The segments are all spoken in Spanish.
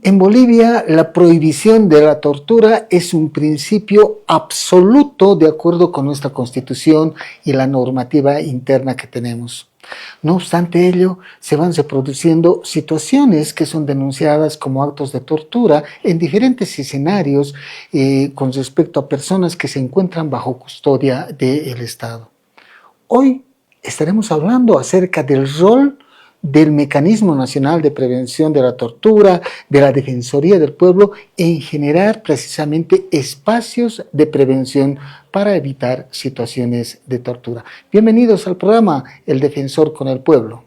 En Bolivia, la prohibición de la tortura es un principio absoluto de acuerdo con nuestra Constitución y la normativa interna que tenemos. No obstante ello, se van reproduciendo situaciones que son denunciadas como actos de tortura en diferentes escenarios con respecto a personas que se encuentran bajo custodia del Estado. Hoy estaremos hablando acerca del rol del Mecanismo Nacional de Prevención de la Tortura, de la Defensoría del Pueblo, en generar precisamente espacios de prevención para evitar situaciones de tortura. Bienvenidos al programa El Defensor con el Pueblo.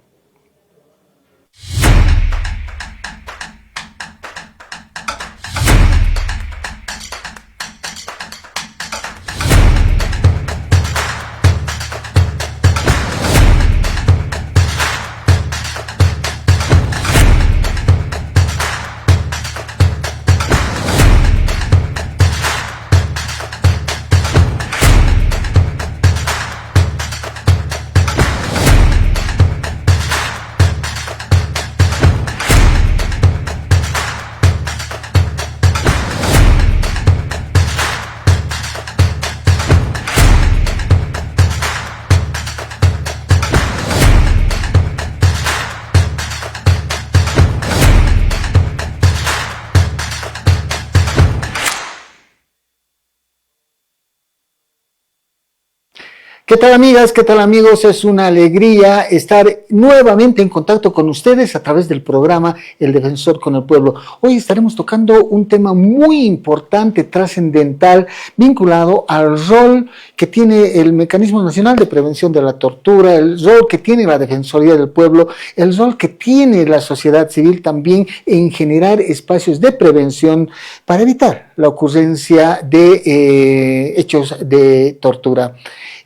¿Qué tal amigas? ¿Qué tal amigos? Es una alegría estar nuevamente en contacto con ustedes a través del programa El Defensor con el Pueblo. Hoy estaremos tocando un tema muy importante, trascendental, vinculado al rol que tiene el Mecanismo Nacional de Prevención de la Tortura, el rol que tiene la Defensoría del Pueblo, el rol que tiene la sociedad civil también en generar espacios de prevención para evitar la ocurrencia de hechos de tortura.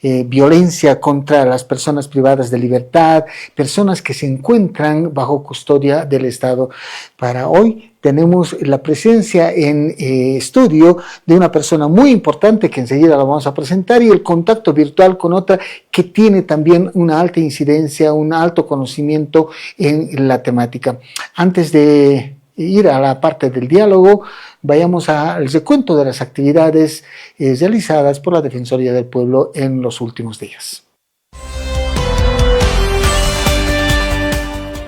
Violencia contra las personas privadas de libertad, personas que se encuentran bajo custodia del Estado. Para hoy tenemos la presencia en estudio de una persona muy importante que enseguida la vamos a presentar y el contacto virtual con otra que tiene también una alta incidencia, un alto conocimiento en la temática. Antes de ir a la parte del diálogo, vayamos al recuento de las actividades realizadas por la Defensoría del Pueblo en los últimos días.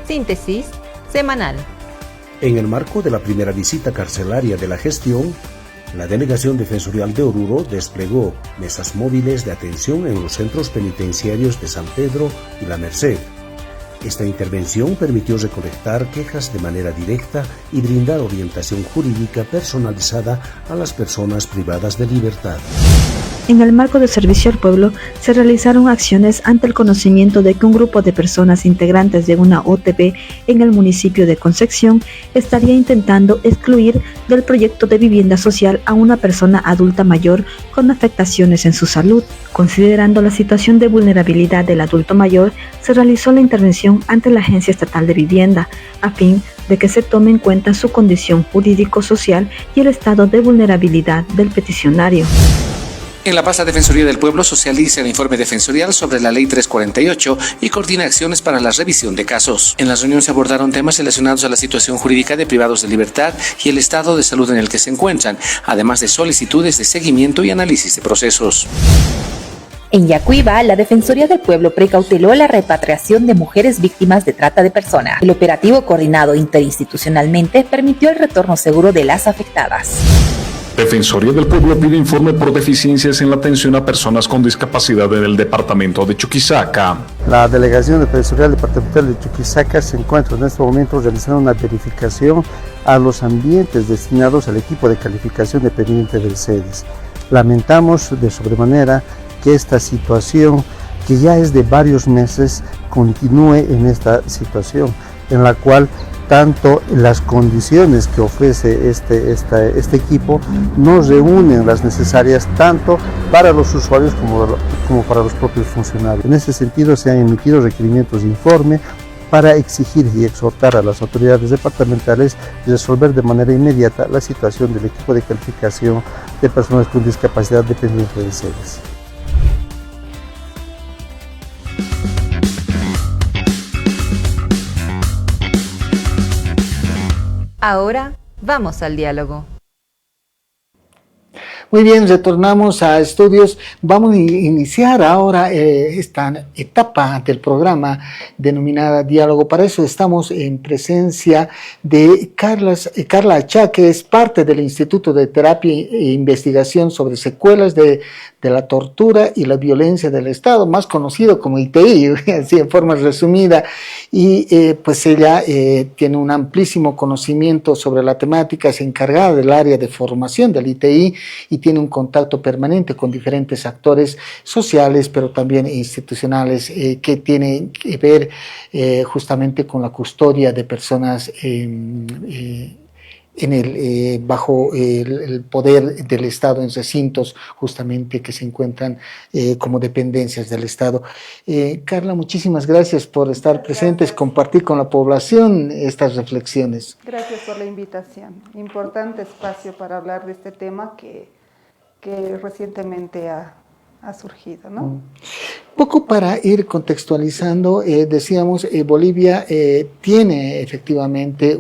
Síntesis semanal. En el marco de la primera visita carcelaria de la gestión, la Delegación Defensorial de Oruro desplegó mesas móviles de atención en los centros penitenciarios de San Pedro y La Merced. Esta intervención permitió recolectar quejas de manera directa y brindar orientación jurídica personalizada a las personas privadas de libertad. En el marco del Servicio al Pueblo, se realizaron acciones ante el conocimiento de que un grupo de personas integrantes de una OTP en el municipio de Concepción estaría intentando excluir del proyecto de vivienda social a una persona adulta mayor con afectaciones en su salud. Considerando la situación de vulnerabilidad del adulto mayor, se realizó la intervención ante la Agencia Estatal de Vivienda, a fin de que se tome en cuenta su condición jurídico-social y el estado de vulnerabilidad del peticionario. En La Paz, la Defensoría del Pueblo socializa el informe defensorial sobre la Ley 348 y coordina acciones para la revisión de casos. En la reunión se abordaron temas relacionados a la situación jurídica de privados de libertad y el estado de salud en el que se encuentran, además de solicitudes de seguimiento y análisis de procesos. En Yacuiba, la Defensoría del Pueblo precauteló la repatriación de mujeres víctimas de trata de personas. El operativo coordinado interinstitucionalmente permitió el retorno seguro de las afectadas. Defensoría del Pueblo pide informe por deficiencias en la atención a personas con discapacidad en el departamento de Chuquisaca. La Delegación Defensorial Departamental de Chuquisaca se encuentra en este momento realizando una verificación a los ambientes destinados al equipo de calificación dependiente del CEDES. Lamentamos de sobremanera que esta situación, que ya es de varios meses, continúe en esta situación, en la cual tanto las condiciones que ofrece este equipo no reúnen las necesarias tanto para los usuarios como para los propios funcionarios. En ese sentido se han emitido requerimientos de informe para exigir y exhortar a las autoridades departamentales resolver de manera inmediata la situación del equipo de calificación de personas con discapacidad dependiente de CEDES. Ahora, Vamos al diálogo. Muy bien, retornamos a estudios. Vamos a iniciar ahora esta etapa del programa denominada Diálogo. Para eso estamos en presencia de Carla Achá, que es parte del Instituto de Terapia e Investigación sobre Secuelas de la Tortura y la Violencia del Estado, más conocido como ITI, así en forma resumida. Y pues ella tiene un amplísimo conocimiento sobre la temática, es encargada del área de formación del ITI y tiene un contacto permanente con diferentes actores sociales, pero también institucionales, que tienen que ver justamente con la custodia de personas bajo el poder del Estado en recintos justamente que se encuentran como dependencias del Estado. Carla, muchísimas gracias por estar presentes, compartir con la población estas reflexiones. Gracias por la invitación. Importante espacio para hablar de este tema que recientemente ha surgido, ¿no? Poco para ir contextualizando, decíamos, Bolivia tiene efectivamente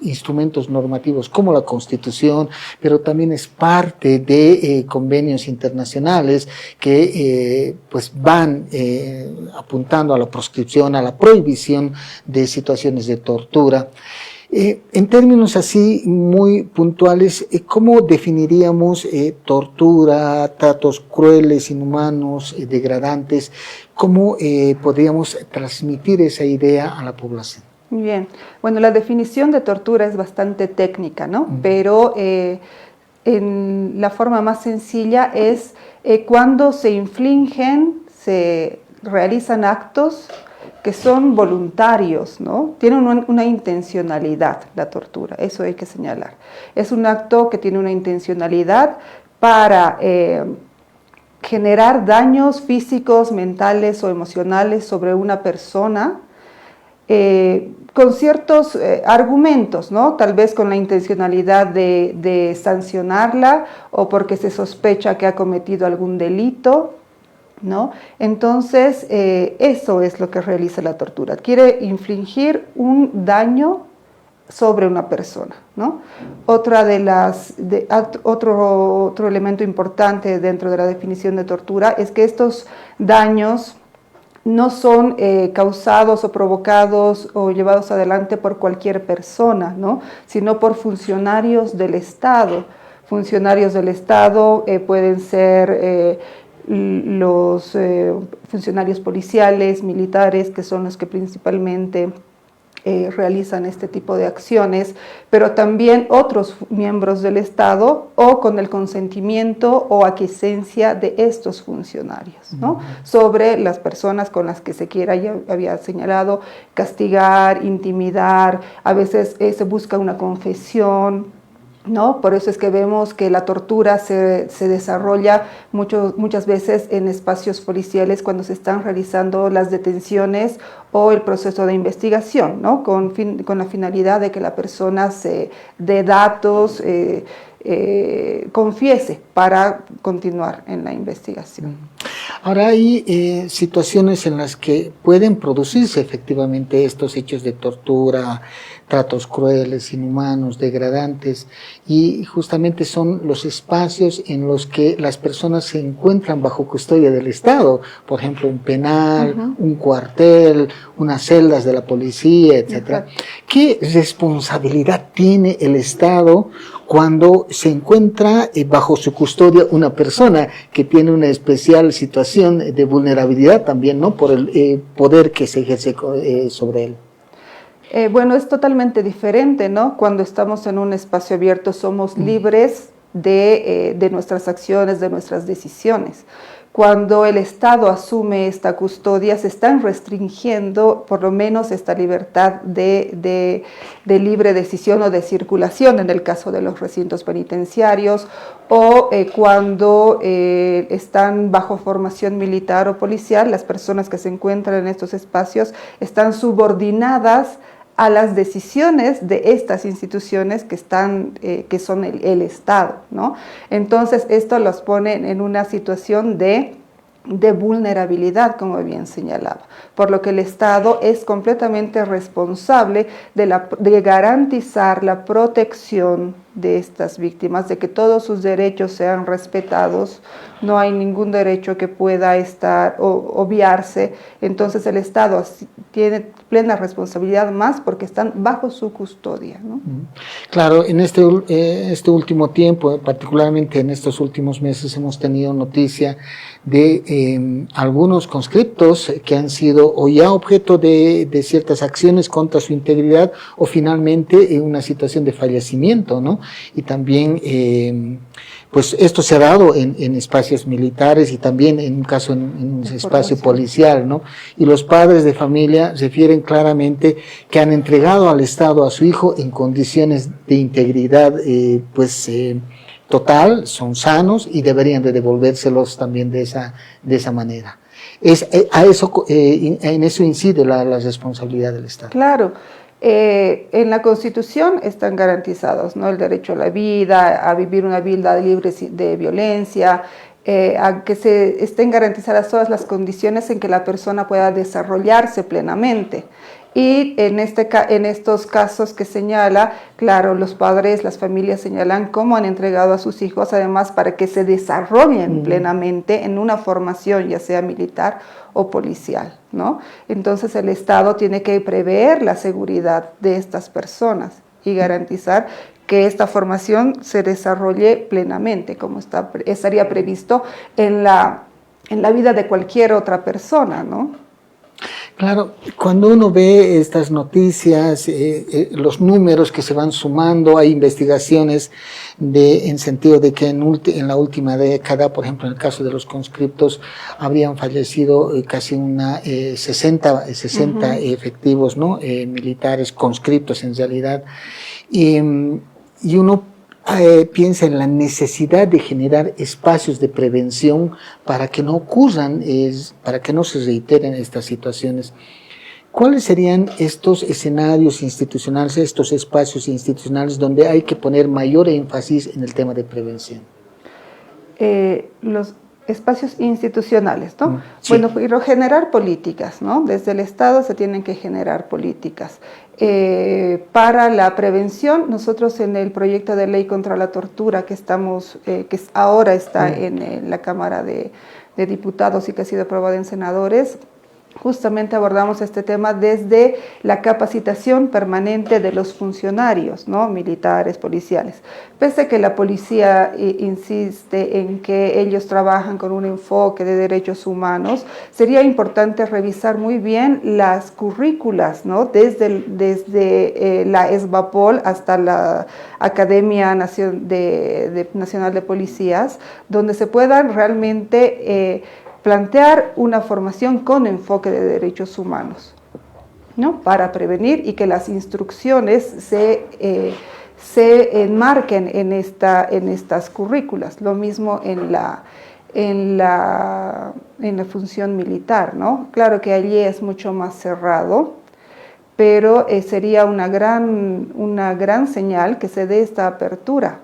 instrumentos normativos como la Constitución, pero también es parte de convenios internacionales que pues van apuntando a la proscripción, a la prohibición de situaciones de tortura. En términos así muy puntuales, ¿cómo definiríamos tortura, tratos crueles, inhumanos, degradantes? ¿Cómo podríamos transmitir esa idea a la población? Bien, bueno, la definición de tortura es bastante técnica, ¿no? Pero en la forma más sencilla es cuando se realizan actos que son voluntarios, ¿no? Tienen una intencionalidad la tortura, eso hay que señalar. Es un acto que tiene una intencionalidad para generar daños físicos, mentales o emocionales sobre una persona con ciertos argumentos, ¿no? Tal vez con la intencionalidad de sancionarla o porque se sospecha que ha cometido algún delito, ¿no? Entonces, eso es lo que realiza la tortura. Quiere infligir un daño sobre una persona, ¿no? Otro elemento importante dentro de la definición de tortura es que estos daños no son causados o provocados o llevados adelante por cualquier persona, ¿no? Sino por funcionarios del Estado. Funcionarios del Estado pueden ser los funcionarios policiales, militares, que son los que principalmente realizan este tipo de acciones, pero también otros miembros del Estado o con el consentimiento o aquiescencia de estos funcionarios, ¿no? Sobre las personas con las que se quiera, ya había señalado, castigar, intimidar, a veces se busca una confesión, ¿no? Por eso es que vemos que la tortura se desarrolla muchas veces en espacios policiales cuando se están realizando las detenciones o el proceso de investigación, ¿no? Con la finalidad de que la persona se dé datos, confiese para continuar en la investigación. Ahora hay situaciones en las que pueden producirse efectivamente estos hechos de tortura, tratos crueles, inhumanos, degradantes, y justamente son los espacios en los que las personas se encuentran bajo custodia del Estado, por ejemplo, un penal, un cuartel, unas celdas de la policía, etc. ¿Qué responsabilidad tiene el Estado cuando se encuentra bajo su custodia una persona que tiene una especial situación de vulnerabilidad también, ¿no? Por el poder que se ejerce sobre él? Bueno, es totalmente diferente, ¿no? Cuando estamos en un espacio abierto somos libres de nuestras acciones, de nuestras decisiones. Cuando el Estado asume esta custodia, se están restringiendo por lo menos esta libertad de libre decisión o de circulación en el caso de los recintos penitenciarios, o cuando están bajo formación militar o policial, las personas que se encuentran en estos espacios están subordinadas a las decisiones de estas instituciones que son el Estado, ¿no? Entonces esto los pone en una situación de de vulnerabilidad, como bien señalaba, por lo que el Estado es completamente responsable de garantizar la protección de estas víctimas, de que todos sus derechos sean respetados, no hay ningún derecho que pueda estar obviarse. Entonces el Estado tiene plena responsabilidad, más porque están bajo su custodia, ¿no? Claro, en este último tiempo, particularmente en estos últimos meses, hemos tenido noticia de algunos conscriptos que han sido o ya objeto de ciertas acciones contra su integridad o finalmente en una situación de fallecimiento, ¿no? Y también pues esto se ha dado en espacios militares y también en un caso en un espacio policial, ¿no? Y los padres de familia refieren claramente que han entregado al Estado a su hijo en condiciones de integridad total, son sanos y deberían de devolvérselos también de esa manera. En eso incide la responsabilidad del Estado. Claro. En la Constitución están garantizados, ¿no? El derecho a la vida, a vivir una vida libre de violencia, a que se estén garantizadas todas las condiciones en que la persona pueda desarrollarse plenamente. Y en estos casos que señala, claro, los padres, las familias señalan cómo han entregado a sus hijos, además para que se desarrollen plenamente en una formación, ya sea militar o policial, ¿no? Entonces el Estado tiene que prever la seguridad de estas personas y garantizar que esta formación se desarrolle plenamente, como estaría previsto en la vida de cualquier otra persona, ¿no? Claro, cuando uno ve estas noticias, los números que se van sumando, hay investigaciones en sentido de que en la última década, por ejemplo, en el caso de los conscriptos, habrían fallecido casi 60 efectivos, ¿no? Militares conscriptos en realidad, y uno piensa en la necesidad de generar espacios de prevención para que no ocurran, para que no se reiteren estas situaciones. ¿Cuáles serían estos escenarios institucionales, estos espacios institucionales donde hay que poner mayor énfasis en el tema de prevención? Los espacios institucionales, ¿no? Sí. Bueno, pero generar políticas, ¿no? Desde el Estado se tienen que generar políticas. Para la prevención, nosotros en el proyecto de ley contra la tortura que ahora está en la Cámara de Diputados y que ha sido aprobado en senadores, justamente abordamos este tema desde la capacitación permanente de los funcionarios, ¿no? Militares, policiales. Pese a que la policía insiste en que ellos trabajan con un enfoque de derechos humanos, sería importante revisar muy bien las currículas, ¿no? Desde la ESBAPOL hasta la Academia Nacional de Policías, donde se puedan realmente plantear una formación con enfoque de derechos humanos, ¿no? Para prevenir y que las instrucciones se enmarquen en estas currículas. Lo mismo en la función militar, ¿no? Claro que allí es mucho más cerrado, pero sería una gran señal que se dé esta apertura,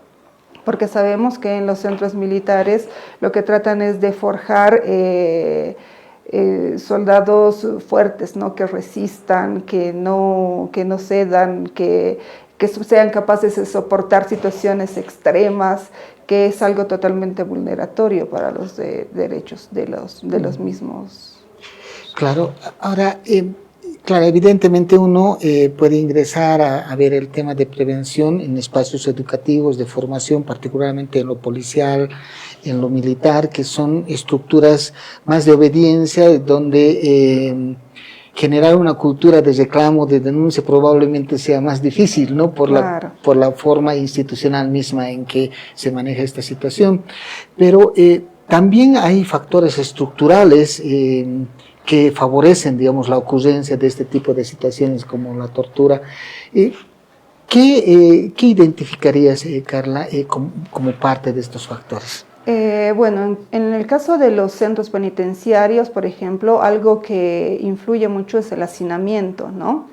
porque sabemos que en los centros militares lo que tratan es de forjar soldados fuertes, ¿no? Que resistan, que no cedan, que sean capaces de soportar situaciones extremas, que es algo totalmente vulneratorio para los derechos de los mismos. Claro, ahora, claro, evidentemente uno puede ingresar a ver el tema de prevención en espacios educativos, de formación, particularmente en lo policial, en lo militar, que son estructuras más de obediencia, donde generar una cultura de reclamo, de denuncia, probablemente sea más difícil, ¿no? Por la forma institucional misma en que se maneja esta situación. Pero también hay factores estructurales que favorecen, digamos, la ocurrencia de este tipo de situaciones como la tortura. ¿Qué identificarías, Carla, como parte de estos factores? Bueno, en el caso de los centros penitenciarios, por ejemplo, algo que influye mucho es el hacinamiento, ¿no?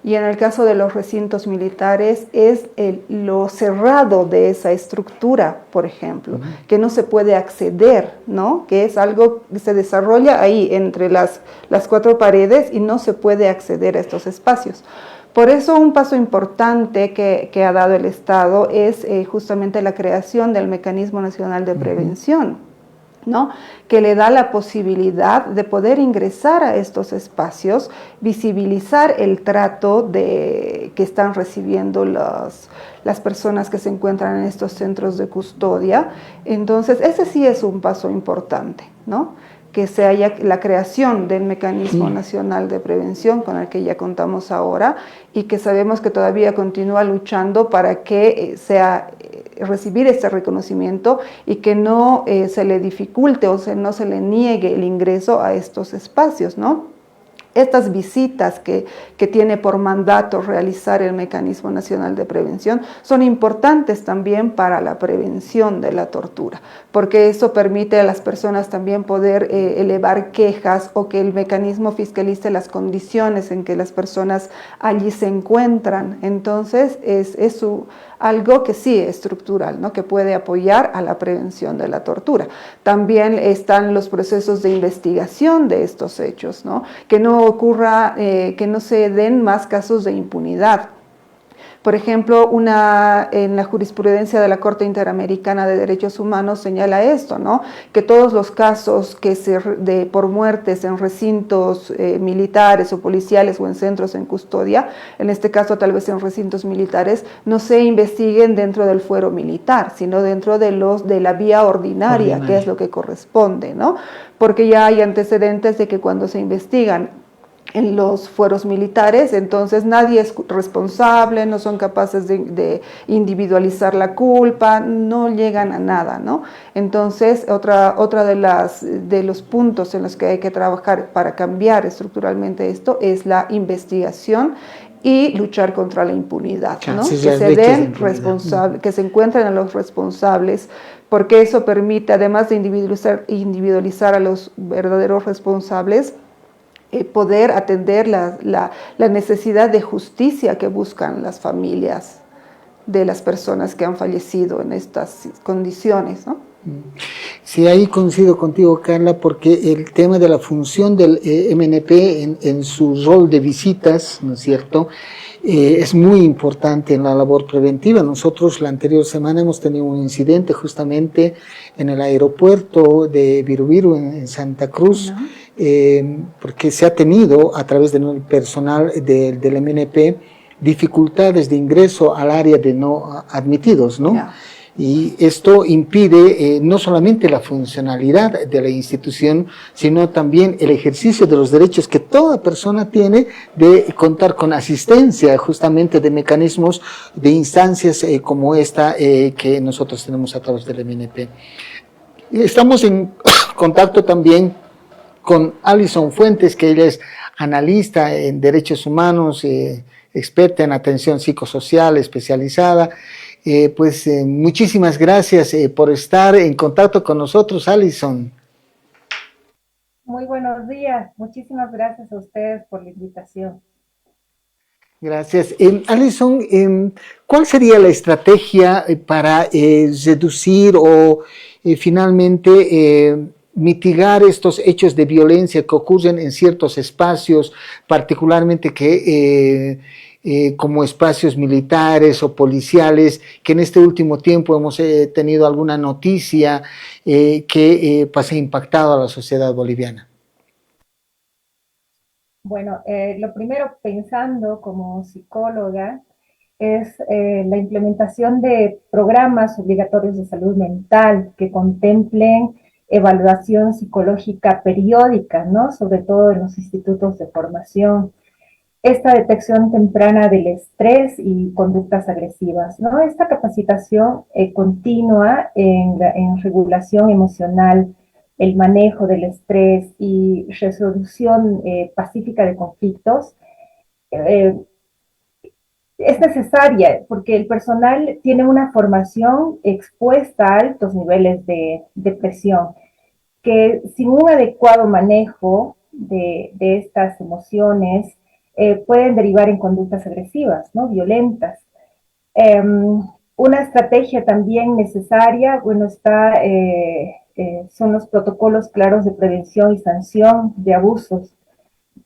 Y en el caso de los recintos militares es lo cerrado de esa estructura, por ejemplo, que no se puede acceder, ¿no? Que es algo que se desarrolla ahí entre las cuatro paredes y no se puede acceder a estos espacios. Por eso un paso importante que ha dado el Estado es justamente la creación del Mecanismo Nacional de Prevención, ¿no? Que le da la posibilidad de poder ingresar a estos espacios, visibilizar el trato que están recibiendo las personas que se encuentran en estos centros de custodia. Entonces, ese sí es un paso importante, ¿no? Que se haya la creación del Mecanismo Nacional de Prevención con el que ya contamos ahora y que sabemos que todavía continúa luchando para que recibir este reconocimiento y que no se le dificulte o no se le niegue el ingreso a estos espacios, ¿no? Estas visitas que tiene por mandato realizar el Mecanismo Nacional de Prevención son importantes también para la prevención de la tortura, porque eso permite a las personas también poder elevar quejas o que el mecanismo fiscalice las condiciones en que las personas allí se encuentran. Entonces es algo que sí es estructural, ¿no? Que puede apoyar a la prevención de la tortura. También están los procesos de investigación de estos hechos, ¿no? Que no ocurra, que no se den más casos de impunidad. Por ejemplo, en la jurisprudencia de la Corte Interamericana de Derechos Humanos señala esto, ¿no? Que todos los casos por muertes en recintos militares o policiales o en centros en custodia, en este caso tal vez en recintos militares, no se investiguen dentro del fuero militar, sino dentro de la vía ordinaria, que es lo que corresponde, ¿no? Porque ya hay antecedentes de que cuando se investigan en los fueros militares, entonces nadie es responsable, no son capaces de individualizar la culpa, no llegan a nada, ¿no? Entonces, otra de los puntos en los que hay que trabajar para cambiar estructuralmente esto es la investigación y luchar contra la impunidad, ¿no? Que se den responsables, que se encuentren a los responsables, porque eso permite, además de individualizar a los verdaderos responsables, poder atender la necesidad de justicia que buscan las familias de las personas que han fallecido en estas condiciones, ¿no? Sí, ahí coincido contigo, Carla, porque el tema de la función del MNP en su rol de visitas, ¿no es cierto?, es muy importante en la labor preventiva. Nosotros la anterior semana hemos tenido un incidente justamente en el aeropuerto de Virubiru, en Santa Cruz, porque se ha tenido a través del personal del MNP dificultades de ingreso al área de no admitidos, ¿no? Yeah. Y esto impide no solamente la funcionalidad de la institución, sino también el ejercicio de los derechos que toda persona tiene de contar con asistencia justamente de mecanismos, de instancias como esta que nosotros tenemos a través del MNP. Estamos en contacto también con Alison Fuentes, que ella es analista en derechos humanos, experta en atención psicosocial especializada. Muchísimas gracias por estar en contacto con nosotros, Alison. Muy buenos días, muchísimas gracias a ustedes por la invitación. Gracias. Alison, ¿cuál sería la estrategia para reducir o finalmente mitigar estos hechos de violencia que ocurren en ciertos espacios, particularmente como espacios militares o policiales, que en este último tiempo hemos tenido alguna noticia que ha impactado a la sociedad boliviana? Bueno, lo primero, pensando como psicóloga, es la implementación de programas obligatorios de salud mental que contemplen evaluación psicológica periódica, ¿no? Sobre todo en los institutos de formación. Esta detección temprana del estrés y conductas agresivas, ¿no? Esta capacitación continua en regulación emocional, el manejo del estrés y resolución pacífica de conflictos, es necesaria porque el personal tiene una formación expuesta a altos niveles de presión, que sin un adecuado manejo de estas emociones pueden derivar en conductas agresivas, ¿no? Violentas. Una estrategia también necesaria, bueno, son los protocolos claros de prevención y sanción de abusos,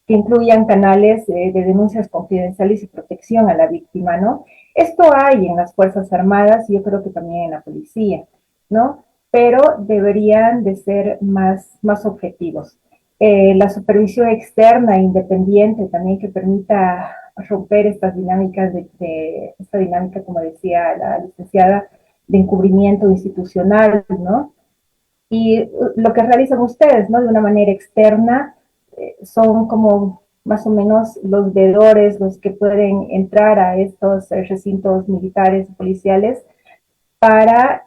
que incluyan canales de denuncias confidenciales y protección a la víctima, ¿no? Esto hay en las Fuerzas Armadas y yo creo que también en la policía, ¿no? Pero deberían de ser más objetivos. La supervisión externa e independiente también que permita romper estas dinámicas esta dinámica, como decía la licenciada, de encubrimiento institucional, ¿no? Y lo que realizan ustedes, ¿no? De una manera externa, son como más o menos los veedores, los que pueden entrar a estos recintos militares y policiales para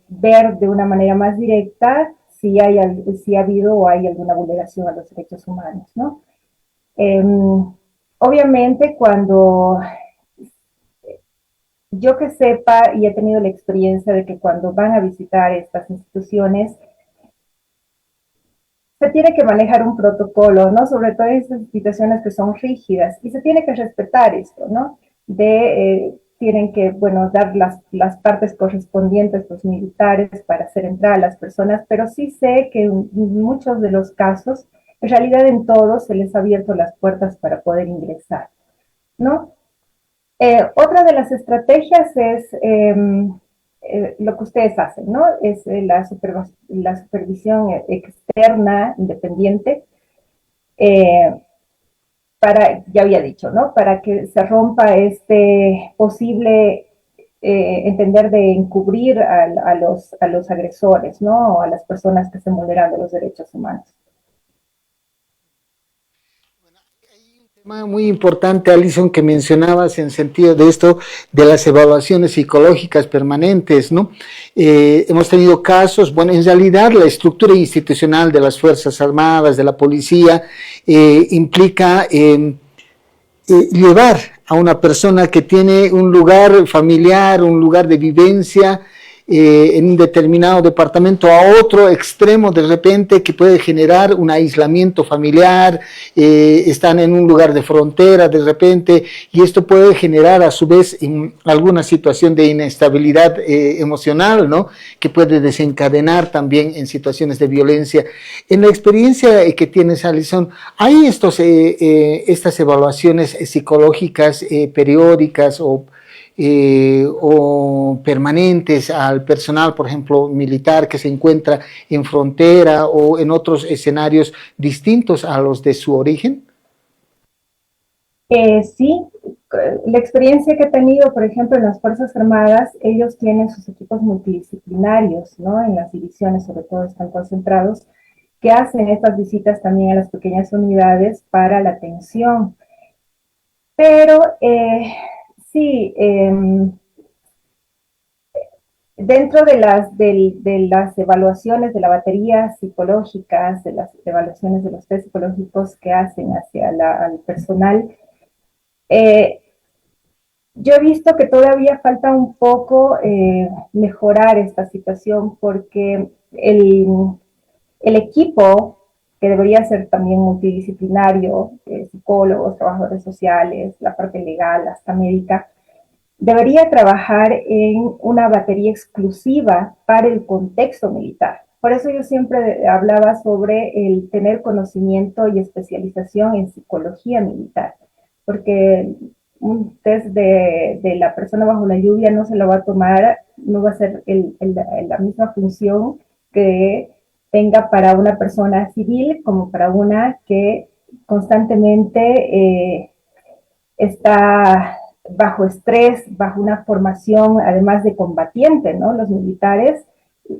ver de una manera más directa si ha habido o hay alguna vulneración a los derechos humanos, ¿no? Obviamente, cuando yo que sepa y he tenido la experiencia de que cuando van a visitar estas instituciones, se tiene que manejar un protocolo, ¿no? Sobre todo en estas situaciones que son rígidas, y se tiene que respetar esto, ¿no? Tienen que, bueno, dar las partes correspondientes, los militares, para hacer entrar a las personas, pero sí sé que en muchos de los casos, en realidad en todos, se les ha abierto las puertas para poder ingresar, ¿no? Otra de las estrategias es lo que ustedes hacen, ¿no? Es la supervisión externa, independiente, ya había dicho, ¿no? Para que se rompa este posible entender de encubrir a los agresores, ¿no? O a las personas que estén vulnerando los derechos humanos. Muy importante, Alison, que mencionabas en sentido de esto, de las evaluaciones psicológicas permanentes, ¿no? Hemos tenido casos, bueno, en realidad la estructura institucional de las Fuerzas Armadas, de la policía, implica llevar a una persona que tiene un lugar familiar, un lugar de vivencia, en un determinado departamento a otro extremo de repente, que puede generar un aislamiento familiar, están en un lugar de frontera de repente, y esto puede generar a su vez alguna situación de inestabilidad emocional, ¿no? Que puede desencadenar también en situaciones de violencia. En la experiencia que tienes, Alison, ¿hay estas evaluaciones psicológicas periódicas o permanentes al personal, por ejemplo, militar que se encuentra en frontera o en otros escenarios distintos a los de su origen? Sí, la experiencia que he tenido, por ejemplo, en las Fuerzas Armadas, ellos tienen sus equipos multidisciplinarios, ¿no? En las divisiones, sobre todo, están concentrados, que hacen estas visitas también a las pequeñas unidades para la atención. Pero sí, dentro de las evaluaciones de la batería psicológicas, de las evaluaciones de los test psicológicos que hacen hacia al personal, yo he visto que todavía falta un poco mejorar esta situación, porque el equipo, que debería ser también multidisciplinario, psicólogos, trabajadores sociales, la parte legal, hasta médica, debería trabajar en una batería exclusiva para el contexto militar. Por eso yo siempre hablaba sobre el tener conocimiento y especialización en psicología militar, porque un test de la persona bajo la lluvia no se lo va a tomar, no va a ser la misma función que tenga para una persona civil como para una que constantemente está bajo estrés, bajo una formación además de combatiente, ¿no? Los militares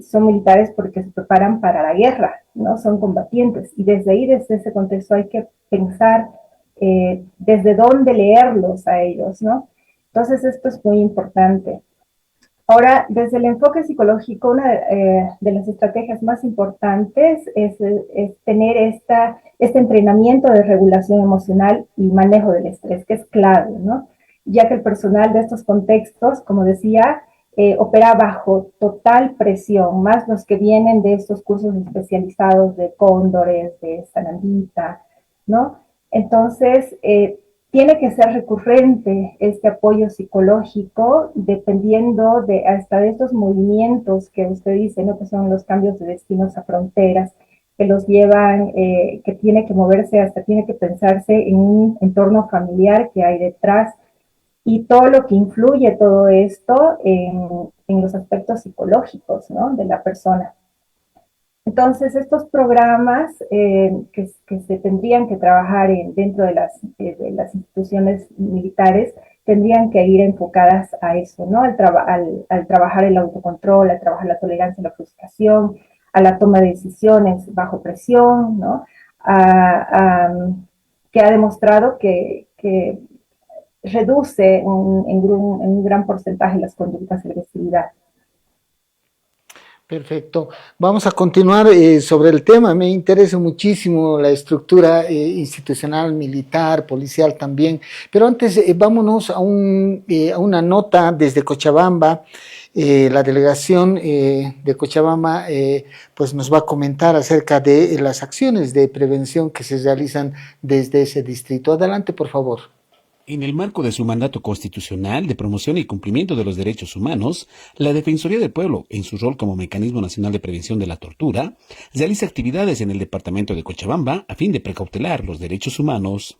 son militares porque se preparan para la guerra, ¿no? Son combatientes, y desde ahí, desde ese contexto, hay que pensar desde dónde leerlos a ellos, ¿no? Entonces esto es muy importante. Ahora, desde el enfoque psicológico, una de las estrategias más importantes es tener este entrenamiento de regulación emocional y manejo del estrés, que es clave, ¿no? Ya que el personal de estos contextos, como decía, opera bajo total presión, más los que vienen de estos cursos especializados de Cóndores, de Sanandita, ¿no? Entonces, tiene que ser recurrente este apoyo psicológico, dependiendo de hasta de estos movimientos que usted dice, ¿no? Que son los cambios de destinos a fronteras, que los llevan, que tiene que moverse, hasta tiene que pensarse en un entorno familiar que hay detrás, y todo lo que influye todo esto en los aspectos psicológicos, ¿no? De la persona. Entonces, estos programas que se tendrían que trabajar dentro de las instituciones militares tendrían que ir enfocadas a eso, ¿no? Al trabajar el autocontrol, al trabajar la tolerancia a la frustración, a la toma de decisiones bajo presión, ¿no? Que ha demostrado que reduce en un gran porcentaje las conductas de agresividad. Perfecto. Vamos a continuar sobre el tema. Me interesa muchísimo la estructura institucional, militar, policial también. Pero antes, vámonos a una nota desde Cochabamba. La delegación de Cochabamba pues nos va a comentar acerca de las acciones de prevención que se realizan desde ese distrito. Adelante, por favor. En el marco de su mandato constitucional de promoción y cumplimiento de los derechos humanos, la Defensoría del Pueblo, en su rol como Mecanismo Nacional de Prevención de la Tortura, realiza actividades en el departamento de Cochabamba a fin de precautelar los derechos humanos.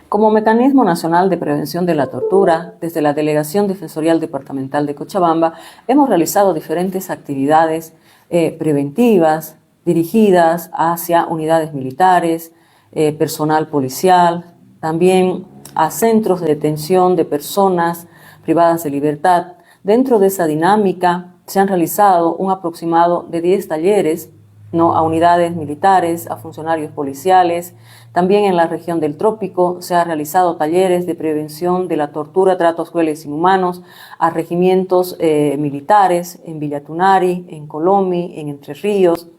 Como Mecanismo Nacional de Prevención de la Tortura, desde la Delegación Defensorial Departamental de Cochabamba, hemos realizado diferentes actividades preventivas dirigidas hacia unidades militares, personal policial, también a centros de detención de personas privadas de libertad. Dentro de esa dinámica se han realizado un aproximado de 10 talleres, ¿no?, a unidades militares, a funcionarios policiales. También en la región del Trópico se han realizado talleres de prevención de la tortura, tratos crueles e inhumanos a regimientos militares en Villa Tunari, en Colomi, en Entre Ríos.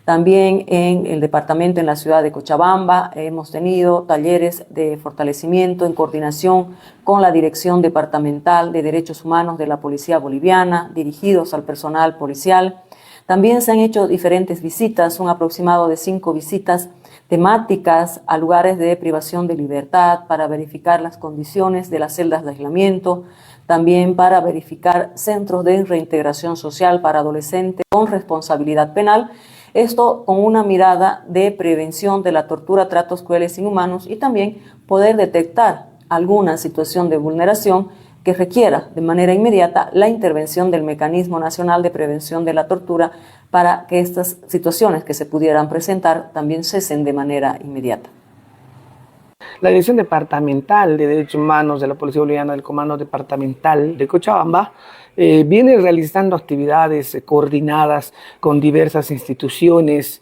También en el departamento, en la ciudad de Cochabamba, hemos tenido talleres de fortalecimiento en coordinación con la Dirección Departamental de Derechos Humanos de la Policía Boliviana, dirigidos al personal policial. También se han hecho diferentes visitas, un aproximado de 5 visitas temáticas a lugares de privación de libertad para verificar las condiciones de las celdas de aislamiento, también para verificar centros de reintegración social para adolescentes con responsabilidad penal. Esto con una mirada de prevención de la tortura, tratos crueles e inhumanos, y también poder detectar alguna situación de vulneración que requiera de manera inmediata la intervención del Mecanismo Nacional de Prevención de la Tortura para que estas situaciones que se pudieran presentar también cesen de manera inmediata. La Dirección Departamental de Derechos Humanos de la Policía Boliviana del Comando Departamental de Cochabamba viene realizando actividades coordinadas con diversas instituciones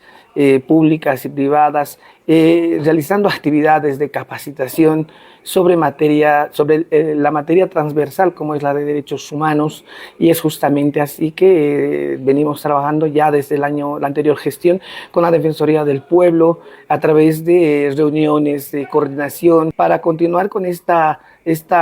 públicas y privadas, realizando actividades de capacitación sobre la materia transversal como es la de derechos humanos, y es justamente así que venimos trabajando ya desde la anterior gestión con la Defensoría del Pueblo a través de reuniones de coordinación para continuar con esta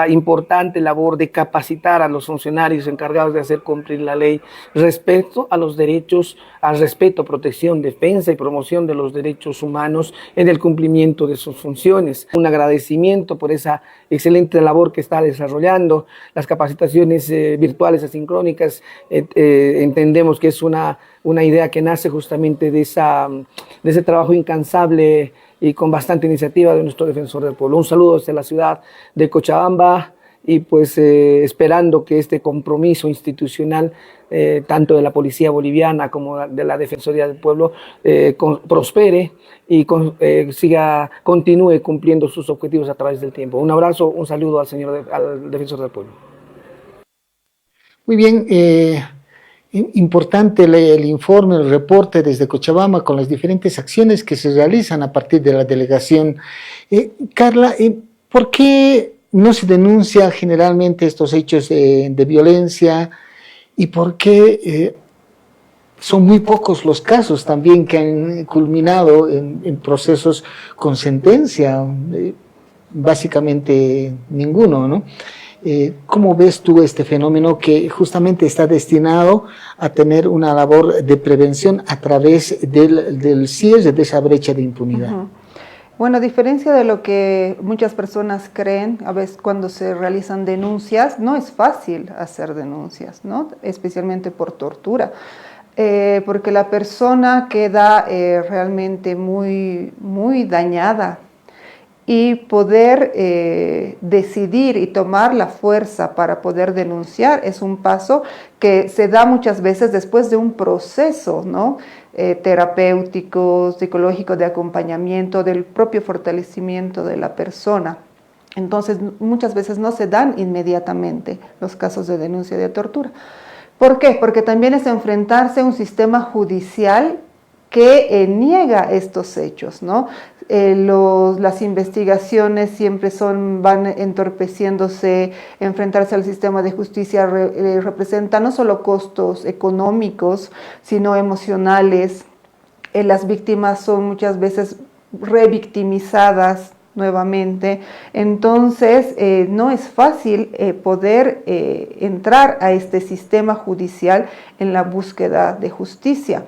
importante labor de capacitar a los funcionarios encargados de hacer cumplir la ley respecto a los derechos, al respeto, protección, defensa y promoción de los derechos humanos en el cumplimiento de sus funciones. Un agradecimiento por esa excelente labor que está desarrollando. Las capacitaciones virtuales asincrónicas entendemos que es una idea que nace justamente de ese trabajo incansable y con bastante iniciativa de nuestro defensor del pueblo. Un saludo desde la ciudad de Cochabamba y pues esperando que este compromiso institucional tanto de la Policía Boliviana como de la Defensoría del Pueblo prospere y continúe cumpliendo sus objetivos a través del tiempo. Un abrazo, un saludo al Defensor del Pueblo. Muy bien, importante el informe, el reporte desde Cochabamba con las diferentes acciones que se realizan a partir de la delegación. Carla, ¿por qué no se denuncia generalmente estos hechos de violencia y por qué son muy pocos los casos también que han culminado en procesos con sentencia? Básicamente ninguno, ¿no? ¿Cómo ves tú este fenómeno que justamente está destinado a tener una labor de prevención a través del cierre de esa brecha de impunidad? Bueno, a diferencia de lo que muchas personas creen, a veces cuando se realizan denuncias, no es fácil hacer denuncias, ¿no? Especialmente por tortura, porque la persona queda realmente muy, muy dañada, y poder decidir y tomar la fuerza para poder denunciar es un paso que se da muchas veces después de un proceso, ¿no? Terapéutico, psicológico, de acompañamiento, del propio fortalecimiento de la persona. Entonces, muchas veces no se dan inmediatamente los casos de denuncia de tortura. ¿Por qué? Porque también es enfrentarse a un sistema judicial que niega estos hechos, ¿no? Las investigaciones siempre van entorpeciéndose. Enfrentarse al sistema de justicia representa no solo costos económicos, sino emocionales. Las víctimas son muchas veces revictimizadas nuevamente. Entonces, no es fácil poder entrar a este sistema judicial en la búsqueda de justicia.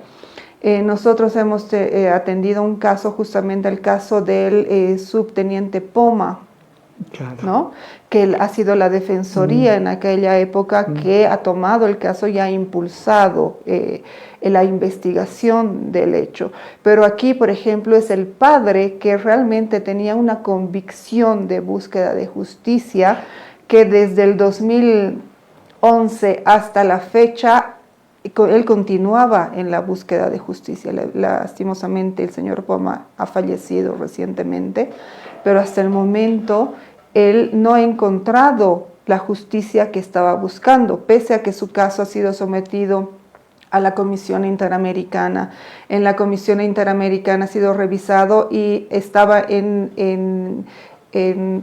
Nosotros hemos atendido un caso, justamente el caso del subteniente Poma, claro, ¿no? Que ha sido la defensoría en aquella época que ha tomado el caso y ha impulsado la investigación del hecho. Pero aquí, por ejemplo, es el padre que realmente tenía una convicción de búsqueda de justicia, que desde el 2011 hasta la fecha él continuaba en la búsqueda de justicia. Lastimosamente el señor Poma ha fallecido recientemente, pero hasta el momento él no ha encontrado la justicia que estaba buscando, pese a que su caso ha sido sometido a la Comisión Interamericana. En la Comisión Interamericana ha sido revisado y estaba en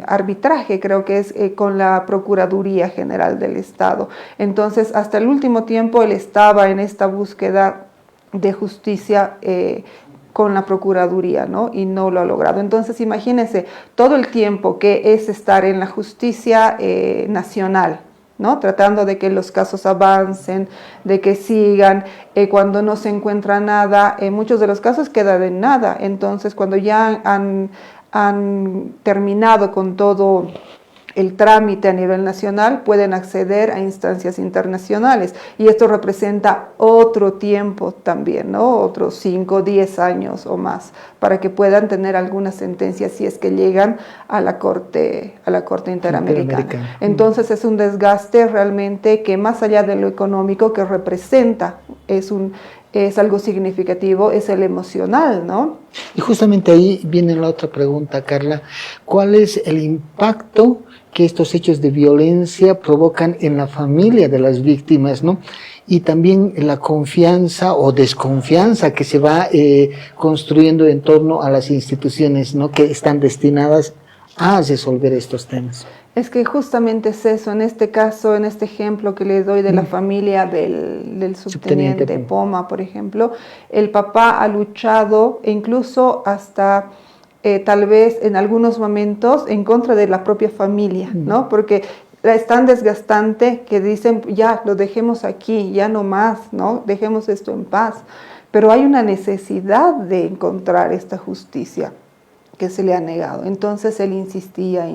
arbitraje, creo que es con la Procuraduría General del Estado. Entonces, hasta el último tiempo él estaba en esta búsqueda de justicia con la Procuraduría, ¿no? Y no lo ha logrado. Entonces, imagínense todo el tiempo que es estar en la justicia nacional, ¿no? Tratando de que los casos avancen, de que sigan. Cuando no se encuentra nada, en muchos de los casos quedan en nada. Entonces, cuando ya han terminado con todo el trámite a nivel nacional, pueden acceder a instancias internacionales, y esto representa otro tiempo también, ¿no? Otros 5, 10 años o más, para que puedan tener alguna sentencia si es que llegan a la Corte Interamericana. Entonces es un desgaste realmente que, más allá de lo económico que representa, es algo significativo, es el emocional, ¿no? Y justamente ahí viene la otra pregunta, Carla. ¿Cuál es el impacto que estos hechos de violencia provocan en la familia de las víctimas, ¿no? Y también la confianza o desconfianza que se va construyendo en torno a las instituciones, ¿no?, que están destinadas a resolver estos temas? Es que justamente es eso. En este caso, en este ejemplo que le doy de la familia del subteniente Poma, por ejemplo, el papá ha luchado, e incluso hasta tal vez en algunos momentos en contra de la propia familia, ¿no? Porque es tan desgastante que dicen, ya, lo dejemos aquí, ya no más, ¿no? Dejemos esto en paz. Pero hay una necesidad de encontrar esta justicia que se le ha negado. Entonces él insistía.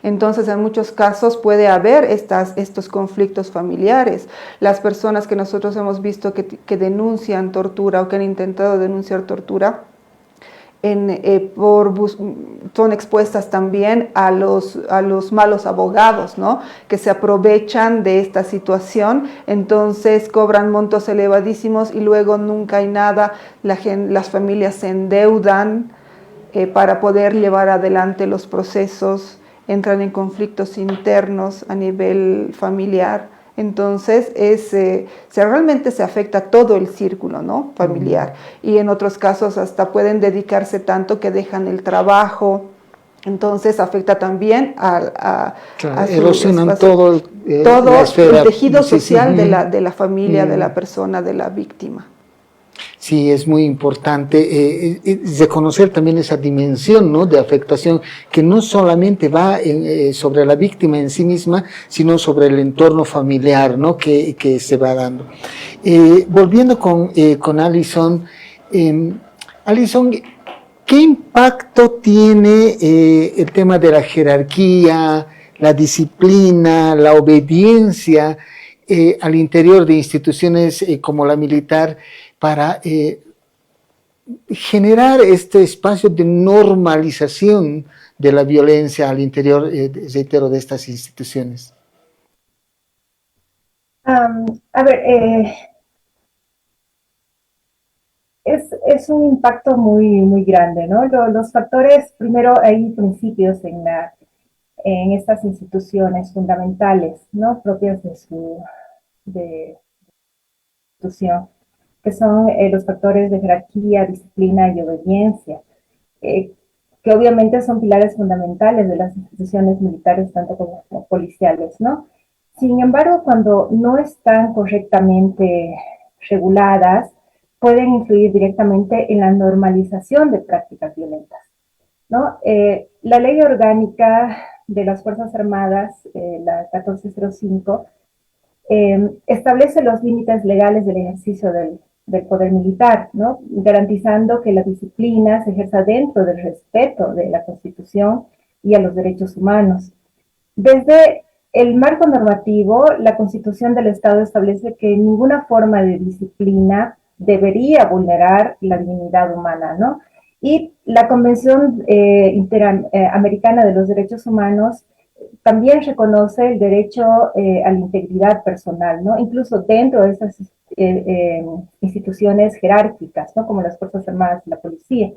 Entonces, en muchos casos puede haber estos conflictos familiares. Las personas que nosotros hemos visto que denuncian tortura o que han intentado denunciar tortura, son expuestas también a los malos abogados, ¿no?, que se aprovechan de esta situación. Entonces cobran montos elevadísimos y luego nunca hay nada. Las familias se endeudan para poder llevar adelante los procesos, entran en conflictos internos a nivel familiar. Entonces realmente se afecta todo el círculo, ¿no?, familiar. Y en otros casos hasta pueden dedicarse tanto que dejan el trabajo. Entonces afecta también erosionan todo el tejido social de la familia, de la persona, de la víctima. Sí, es muy importante reconocer también esa dimensión, ¿no?, de afectación, que no solamente va sobre la víctima en sí misma, sino sobre el entorno familiar, ¿no?, que se va dando. Volviendo con Alison, Alison, ¿Qué impacto tiene el tema de la jerarquía, la disciplina, la obediencia al interior de instituciones como la militar para generar este espacio de normalización de la violencia al interior, reitero, de estas instituciones? A ver, es un impacto muy grande, ¿no? Los factores, primero hay principios en estas instituciones fundamentales, ¿no? Propias de su institución, que son los factores de jerarquía, disciplina y obediencia, eh, que obviamente son pilares fundamentales de las instituciones militares, tanto como policiales, ¿no? Sin embargo, cuando no están correctamente reguladas, pueden influir directamente en la normalización de prácticas violentas, ¿no? La ley orgánica de las Fuerzas Armadas, la 1405, establece los límites legales del ejercicio del poder militar, ¿no? Garantizando que la disciplina se ejerza dentro del respeto de la Constitución y a los derechos humanos. Desde el marco normativo, la Constitución del Estado establece que ninguna forma de disciplina debería vulnerar la dignidad humana, ¿no? Y la Convención Interamericana de los Derechos Humanos también reconoce el derecho a la integridad personal, ¿no? Incluso dentro de estas instituciones jerárquicas, ¿no? Como las Fuerzas Armadas y la policía.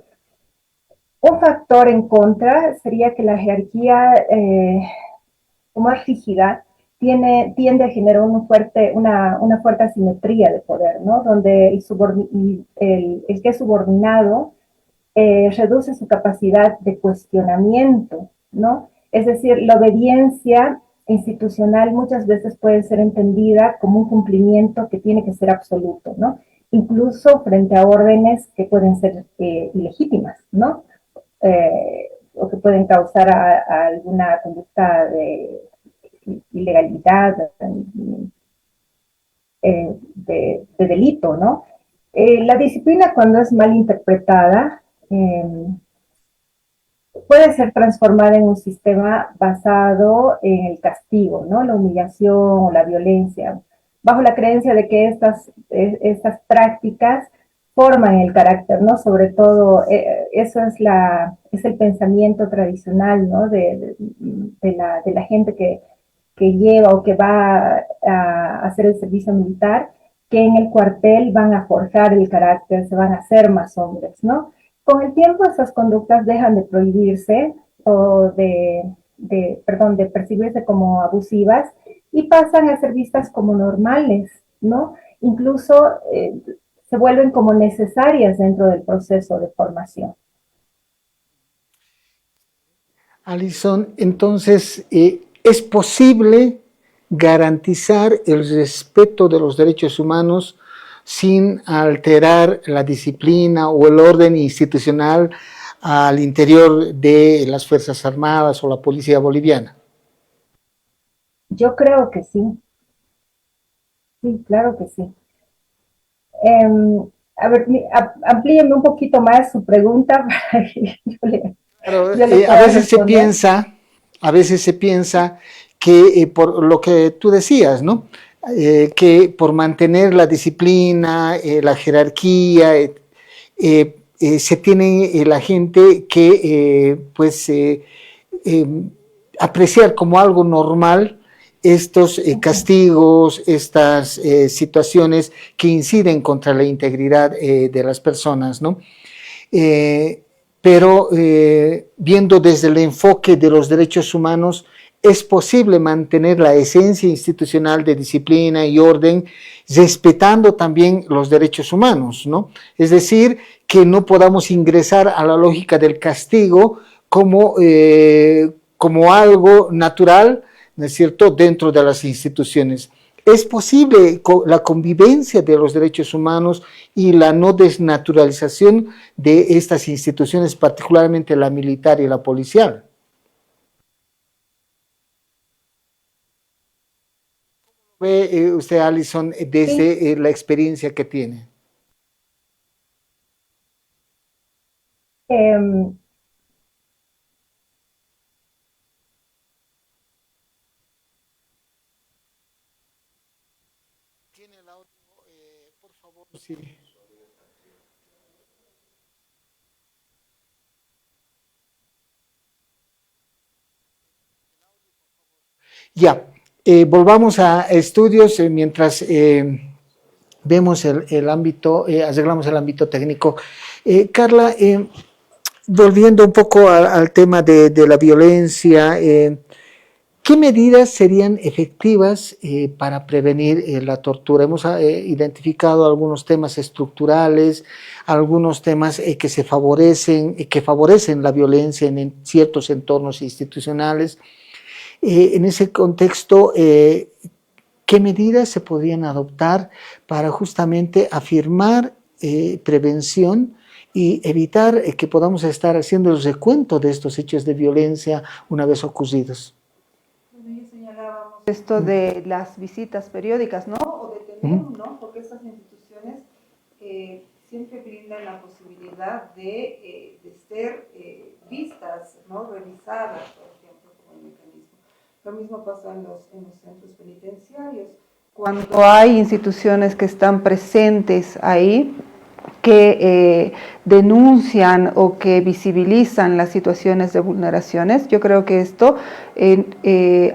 Un factor en contra sería que la jerarquía más rígida tiende a generar una fuerte asimetría de poder, ¿no? Donde el que es subordinado reduce su capacidad de cuestionamiento, ¿no? Es decir, la obediencia institucional muchas veces puede ser entendida como un cumplimiento que tiene que ser absoluto, ¿no? Incluso frente a órdenes que pueden ser ilegítimas, ¿no? O que pueden causar a alguna conducta de ilegalidad, de delito, ¿no? La disciplina, cuando es mal interpretada, puede ser transformada en un sistema basado en el castigo, ¿no? La humillación o la violencia, bajo la creencia de que estas prácticas forman el carácter, ¿no? Sobre todo, eso es el pensamiento tradicional, ¿no? De la gente que lleva o que va a hacer el servicio militar, que en el cuartel van a forjar el carácter, se van a hacer más hombres, ¿no? Con el tiempo esas conductas dejan de prohibirse o de percibirse como abusivas y pasan a ser vistas como normales, ¿no? Incluso se vuelven como necesarias dentro del proceso de formación. Alison, entonces, ¿es posible garantizar el respeto de los derechos humanos sin alterar la disciplina o el orden institucional al interior de las Fuerzas Armadas o la Policía Boliviana? Yo creo que sí. Sí, claro que sí. A ver, amplíeme un poquito más su pregunta para que yo le a pueda veces responder. a veces se piensa que por lo que tú decías, ¿no? Que por mantener la disciplina, la jerarquía, se tiene la gente que apreciar como algo normal estos castigos, estas situaciones que inciden contra la integridad de las personas, ¿no? Pero viendo desde el enfoque de los derechos humanos, es posible mantener la esencia institucional de disciplina y orden, respetando también los derechos humanos, ¿no? Es decir, que no podamos ingresar a la lógica del castigo como algo natural, ¿no es cierto?, dentro de las instituciones. Es posible la convivencia de los derechos humanos y la no desnaturalización de estas instituciones, particularmente la militar y la policial. ¿Cómo ve usted, Alison, desde la experiencia que tiene? ¿Tiene el audio, por favor? Sí. Ya, volvamos a estudios mientras vemos el ámbito, arreglamos el ámbito técnico. Carla, volviendo un poco al tema de la violencia, ¿qué medidas serían efectivas para prevenir la tortura? Hemos identificado algunos temas estructurales, algunos temas que favorecen la violencia en ciertos entornos institucionales. En ese contexto, ¿qué medidas se podrían adoptar para justamente afirmar prevención y evitar que podamos estar haciendo el recuento de estos hechos de violencia una vez ocurridos? Esto de las visitas periódicas, ¿no? O de tener, ¿no? Porque estas instituciones siempre brindan la posibilidad de ser vistas, ¿no? Revisadas, por ejemplo, como el mecanismo. Lo mismo pasa en los centros penitenciarios. Cuando hay instituciones que están presentes ahí, que denuncian o que visibilizan las situaciones de vulneraciones, yo creo que esto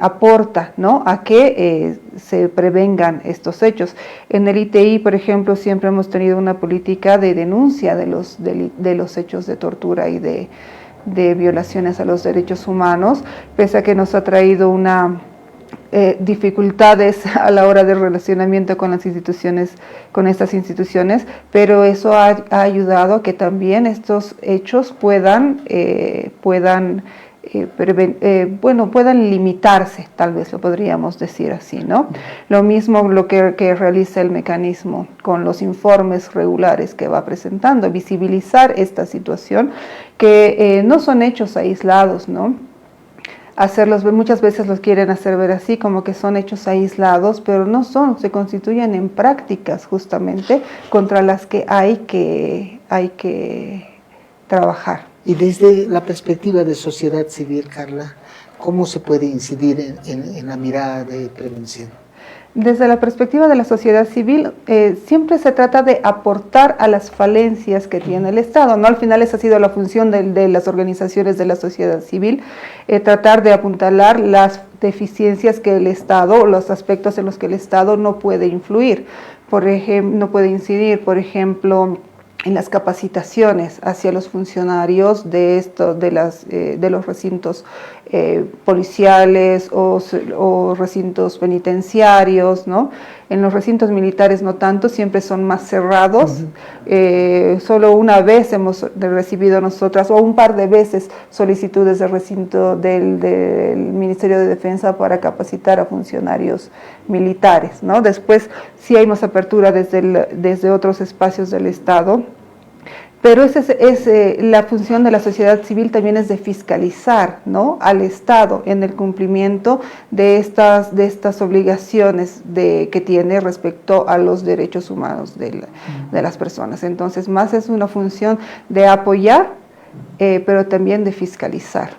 aporta, ¿no? A que se prevengan estos hechos. En el ITI, por ejemplo, siempre hemos tenido una política de denuncia de los hechos de tortura y de violaciones a los derechos humanos, pese a que nos ha traído dificultades a la hora del relacionamiento con las instituciones, con estas instituciones, pero eso ha ayudado a que también estos hechos puedan limitarse, tal vez lo podríamos decir así, ¿no? Lo mismo lo que realiza el mecanismo con los informes regulares que va presentando, visibilizar esta situación, que no son hechos aislados, ¿no? Muchas veces los quieren hacer ver así, como que son hechos aislados, pero no son, se constituyen en prácticas justamente contra las que hay que trabajar. Y desde la perspectiva de sociedad civil, Carla, ¿cómo se puede incidir en la mirada de prevención? Desde la perspectiva de la sociedad civil, siempre se trata de aportar a las falencias que tiene el Estado, ¿no? Al final esa ha sido la función de las organizaciones de la sociedad civil, tratar de apuntalar las deficiencias que el Estado, los aspectos en los que el Estado no puede influir, no puede incidir, por ejemplo, en las capacitaciones hacia los funcionarios de los recintos policiales o recintos penitenciarios, ¿no? En los recintos militares no tanto, siempre son más cerrados. Solo una vez hemos recibido nosotras, o un par de veces, solicitudes de recinto del Ministerio de Defensa para capacitar a funcionarios militares, ¿no? Después sí hay más apertura desde otros espacios del Estado. Pero la función de la sociedad civil también es de fiscalizar, ¿no? Al Estado en el cumplimiento de estas obligaciones que tiene respecto a los derechos humanos de las personas. Entonces, más es una función de apoyar, pero también de fiscalizar.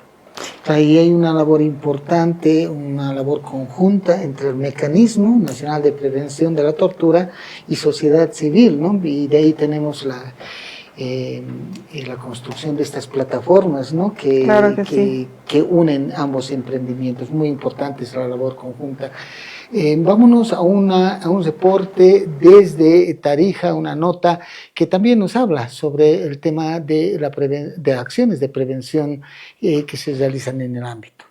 Ahí hay una labor importante, una labor conjunta entre el Mecanismo Nacional de Prevención de la Tortura y sociedad civil, ¿no? Y de ahí tenemos la construcción de estas plataformas, ¿no? Claro que sí. Que unen ambos emprendimientos. Muy importante es la labor conjunta. Vámonos a un reporte desde Tarija, una nota que también nos habla sobre el tema de acciones de prevención que se realizan en el ámbito.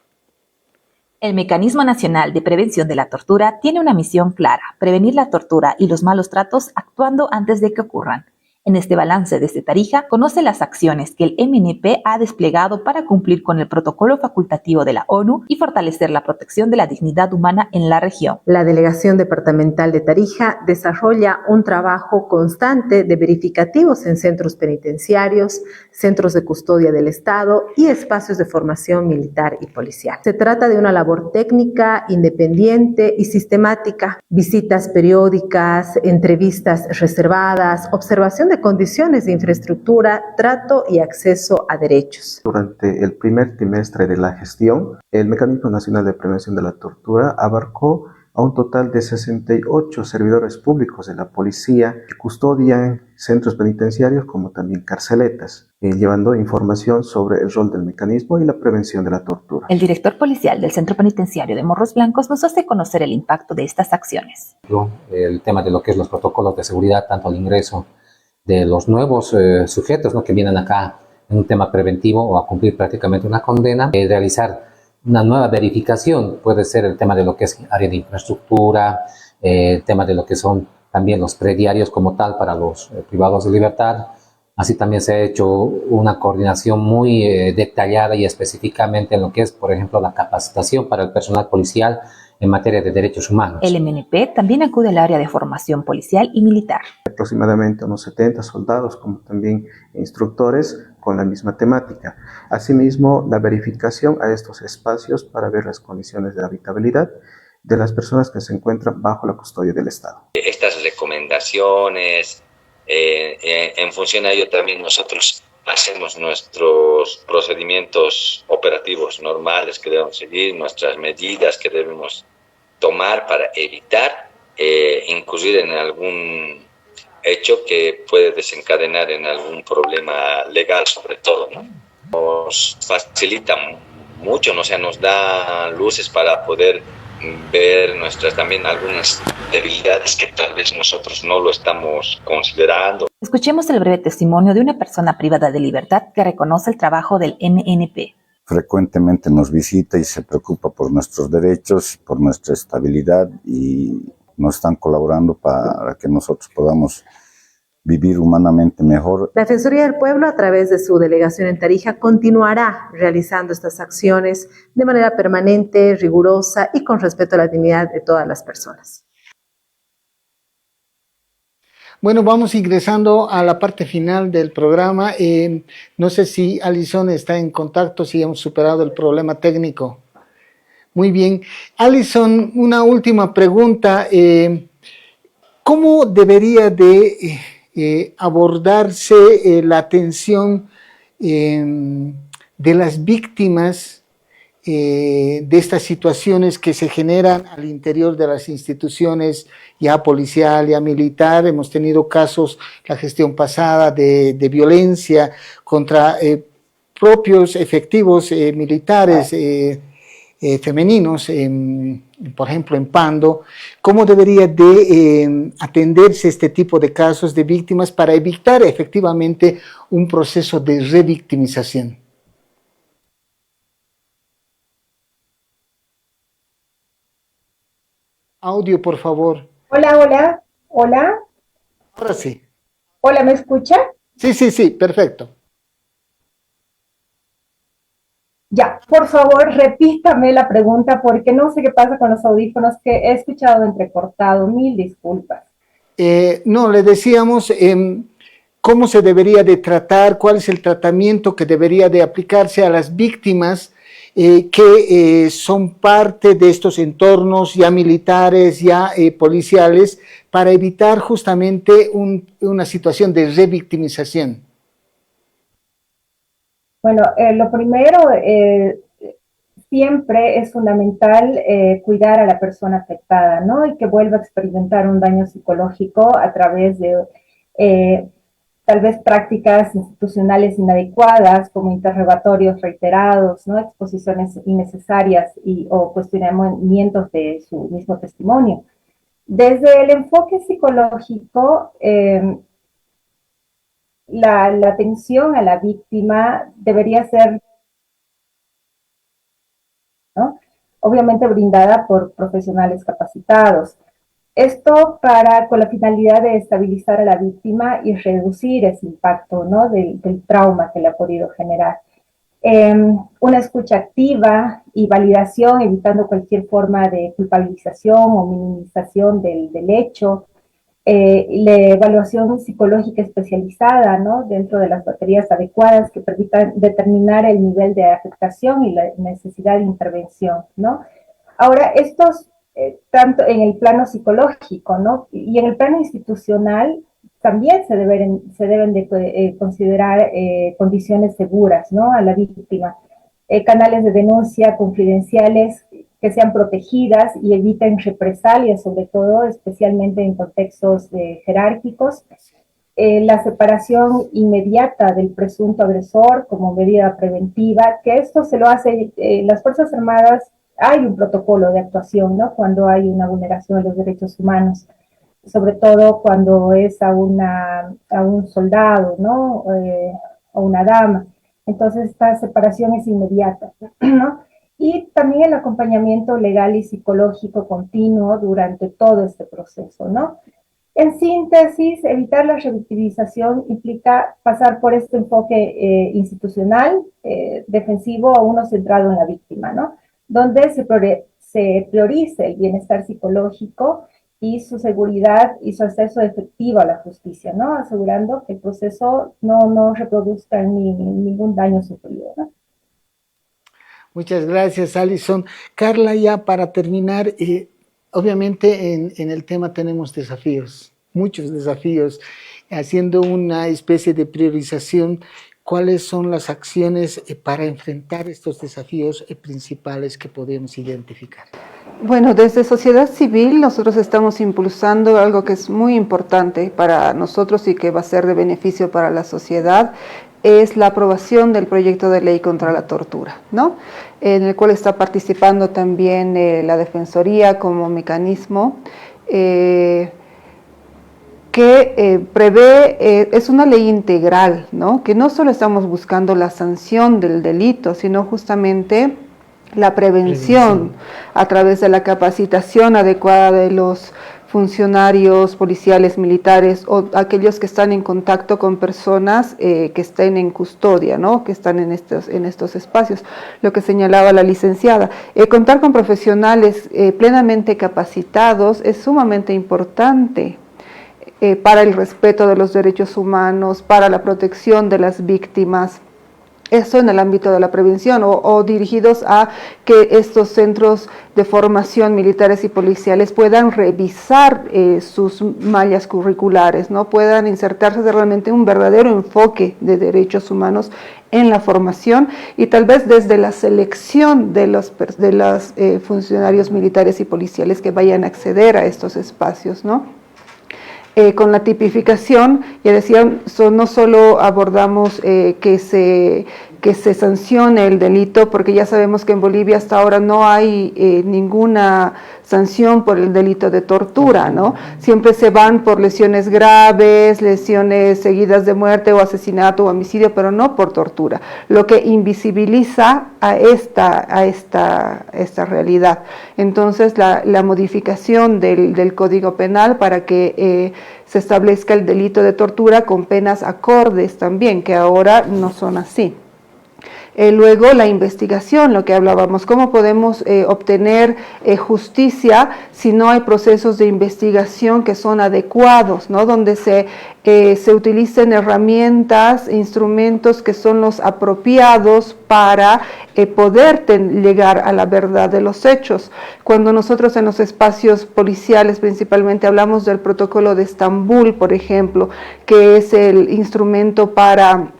El Mecanismo Nacional de Prevención de la Tortura tiene una misión clara: prevenir la tortura y los malos tratos actuando antes de que ocurran. En este balance desde Tarija, conoce las acciones que el MNP ha desplegado para cumplir con el protocolo facultativo de la ONU y fortalecer la protección de la dignidad humana en la región. La Delegación Departamental de Tarija desarrolla un trabajo constante de verificativos en centros penitenciarios, centros de custodia del Estado y espacios de formación militar y policial. Se trata de una labor técnica, independiente y sistemática. Visitas periódicas, entrevistas reservadas, observación creación de condiciones de infraestructura, trato y acceso a derechos. Durante el primer trimestre de la gestión, el Mecanismo Nacional de Prevención de la Tortura abarcó a un total de 68 servidores públicos de la policía que custodian centros penitenciarios como también carceletas, llevando información sobre el rol del mecanismo y la prevención de la tortura. El director policial del Centro Penitenciario de Morros Blancos nos hace conocer el impacto de estas acciones. El tema de lo que es los protocolos de seguridad, tanto al ingreso de los nuevos sujetos, ¿no?, que vienen acá en un tema preventivo o a cumplir prácticamente una condena, realizar una nueva verificación, puede ser el tema de lo que es área de infraestructura, el tema de lo que son también los prediarios como tal para los privados de libertad. Así también se ha hecho una coordinación muy detallada y específicamente en lo que es, por ejemplo, la capacitación para el personal policial en materia de derechos humanos. El MNP también acude al área de formación policial y militar. Aproximadamente unos 70 soldados, como también instructores con la misma temática. Asimismo, la verificación a estos espacios para ver las condiciones de habitabilidad de las personas que se encuentran bajo la custodia del Estado. Estas recomendaciones, en función a ello también nosotros hacemos nuestros procedimientos operativos normales que debemos seguir, nuestras medidas que debemos tomar para evitar incurrir en algún hecho que puede desencadenar en algún problema legal, sobre todo, ¿no? Nos facilita mucho, ¿no? O sea, nos da luces para poder ver nuestras también algunas debilidades que tal vez nosotros no lo estamos considerando. Escuchemos el breve testimonio de una persona privada de libertad que reconoce el trabajo del MNP. Frecuentemente nos visita y se preocupa por nuestros derechos, por nuestra estabilidad y nos están colaborando para que nosotros podamos vivir humanamente mejor. La Defensoría del Pueblo, a través de su delegación en Tarija, continuará realizando estas acciones de manera permanente, rigurosa y con respeto a la dignidad de todas las personas. Bueno, vamos ingresando a la parte final del programa. No sé si Alison está en contacto, si hemos superado el problema técnico. Muy bien. Alison, una última pregunta. ¿Cómo debería de abordarse la atención de las víctimas de estas situaciones que se generan al interior de las instituciones ya policial, ya militar? Hemos tenido casos la gestión pasada de violencia contra propios efectivos militares femeninos, por ejemplo en Pando. ¿Cómo debería de atenderse este tipo de casos de víctimas para evitar efectivamente un proceso de revictimización? Audio, por favor. Hola. Ahora sí. Hola, ¿me escucha? Sí, perfecto. Ya, por favor, repítame la pregunta porque no sé qué pasa con los audífonos que he escuchado entrecortado. Mil disculpas. No, le decíamos cómo se debería de tratar, cuál es el tratamiento que debería de aplicarse a las víctimas que son parte de estos entornos ya militares, ya policiales, para evitar justamente una situación de revictimización. Bueno, lo primero, siempre es fundamental cuidar a la persona afectada, ¿no? Y que vuelva a experimentar un daño psicológico a través de tal vez prácticas institucionales inadecuadas, como interrogatorios reiterados, ¿no? Exposiciones innecesarias o cuestionamientos de su mismo testimonio. Desde el enfoque psicológico, la atención a la víctima debería ser, ¿no?, obviamente brindada por profesionales capacitados. Esto con la finalidad de estabilizar a la víctima y reducir ese impacto, ¿no?, del trauma que le ha podido generar. Una escucha activa y validación, evitando cualquier forma de culpabilización o minimización del hecho. La evaluación psicológica especializada, ¿no?, dentro de las baterías adecuadas que permitan determinar el nivel de afectación y la necesidad de intervención, ¿no? Ahora, estos, tanto en el plano psicológico, ¿no?, y en el plano institucional, también se deben de considerar condiciones seguras, ¿no?, a la víctima. Canales de denuncia confidenciales que sean protegidas y eviten represalias, sobre todo, especialmente en contextos jerárquicos. La separación inmediata del presunto agresor como medida preventiva, que esto se lo hace las Fuerzas Armadas. Hay un protocolo de actuación, ¿no?, cuando hay una vulneración de los derechos humanos, sobre todo cuando es a un soldado, ¿no?, o una dama. Entonces esta separación es inmediata, ¿no? Y también el acompañamiento legal y psicológico continuo durante todo este proceso, ¿no? En síntesis, evitar la revictimización implica pasar por este enfoque institucional, defensivo, a uno centrado en la víctima, ¿no?, donde se priorice el bienestar psicológico y su seguridad y su acceso efectivo a la justicia, ¿no?, asegurando que el proceso no reproduzca ningún daño sufrido, ¿no? Muchas gracias, Alison. Carla, ya para terminar, obviamente en el tema tenemos desafíos, muchos desafíos, haciendo una especie de priorización. ¿Cuáles son las acciones para enfrentar estos desafíos principales que podemos identificar? Bueno, desde sociedad civil nosotros estamos impulsando algo que es muy importante para nosotros y que va a ser de beneficio para la sociedad, es la aprobación del proyecto de ley contra la tortura, ¿no?, en el cual está participando también la Defensoría como mecanismo que prevé, es una ley integral, ¿no?, que no solo estamos buscando la sanción del delito, sino justamente la prevención a través de la capacitación adecuada de los funcionarios policiales, militares o aquellos que están en contacto con personas que estén en custodia, ¿no?, que están en estos espacios, lo que señalaba la licenciada. Contar con profesionales plenamente capacitados es sumamente importante para el respeto de los derechos humanos, para la protección de las víctimas. Eso en el ámbito de la prevención o dirigidos a que estos centros de formación militares y policiales puedan revisar sus mallas curriculares, ¿no?, puedan insertarse realmente un verdadero enfoque de derechos humanos en la formación y tal vez desde la selección de los funcionarios militares y policiales que vayan a acceder a estos espacios, ¿no? Con la tipificación, ya decían, no solo abordamos que se sancione el delito, porque ya sabemos que en Bolivia hasta ahora no hay ninguna sanción por el delito de tortura, ¿no? Siempre se van por lesiones graves, lesiones seguidas de muerte o asesinato o homicidio, pero no por tortura, lo que invisibiliza a esta realidad. Entonces la modificación del Código Penal para que se establezca el delito de tortura con penas acordes también, que ahora no son así. Luego la investigación, lo que hablábamos, cómo podemos obtener justicia si no hay procesos de investigación que son adecuados, ¿no?, donde se utilicen herramientas, instrumentos que son los apropiados para poder llegar a la verdad de los hechos. Cuando nosotros en los espacios policiales principalmente hablamos del protocolo de Estambul, por ejemplo, que es el instrumento para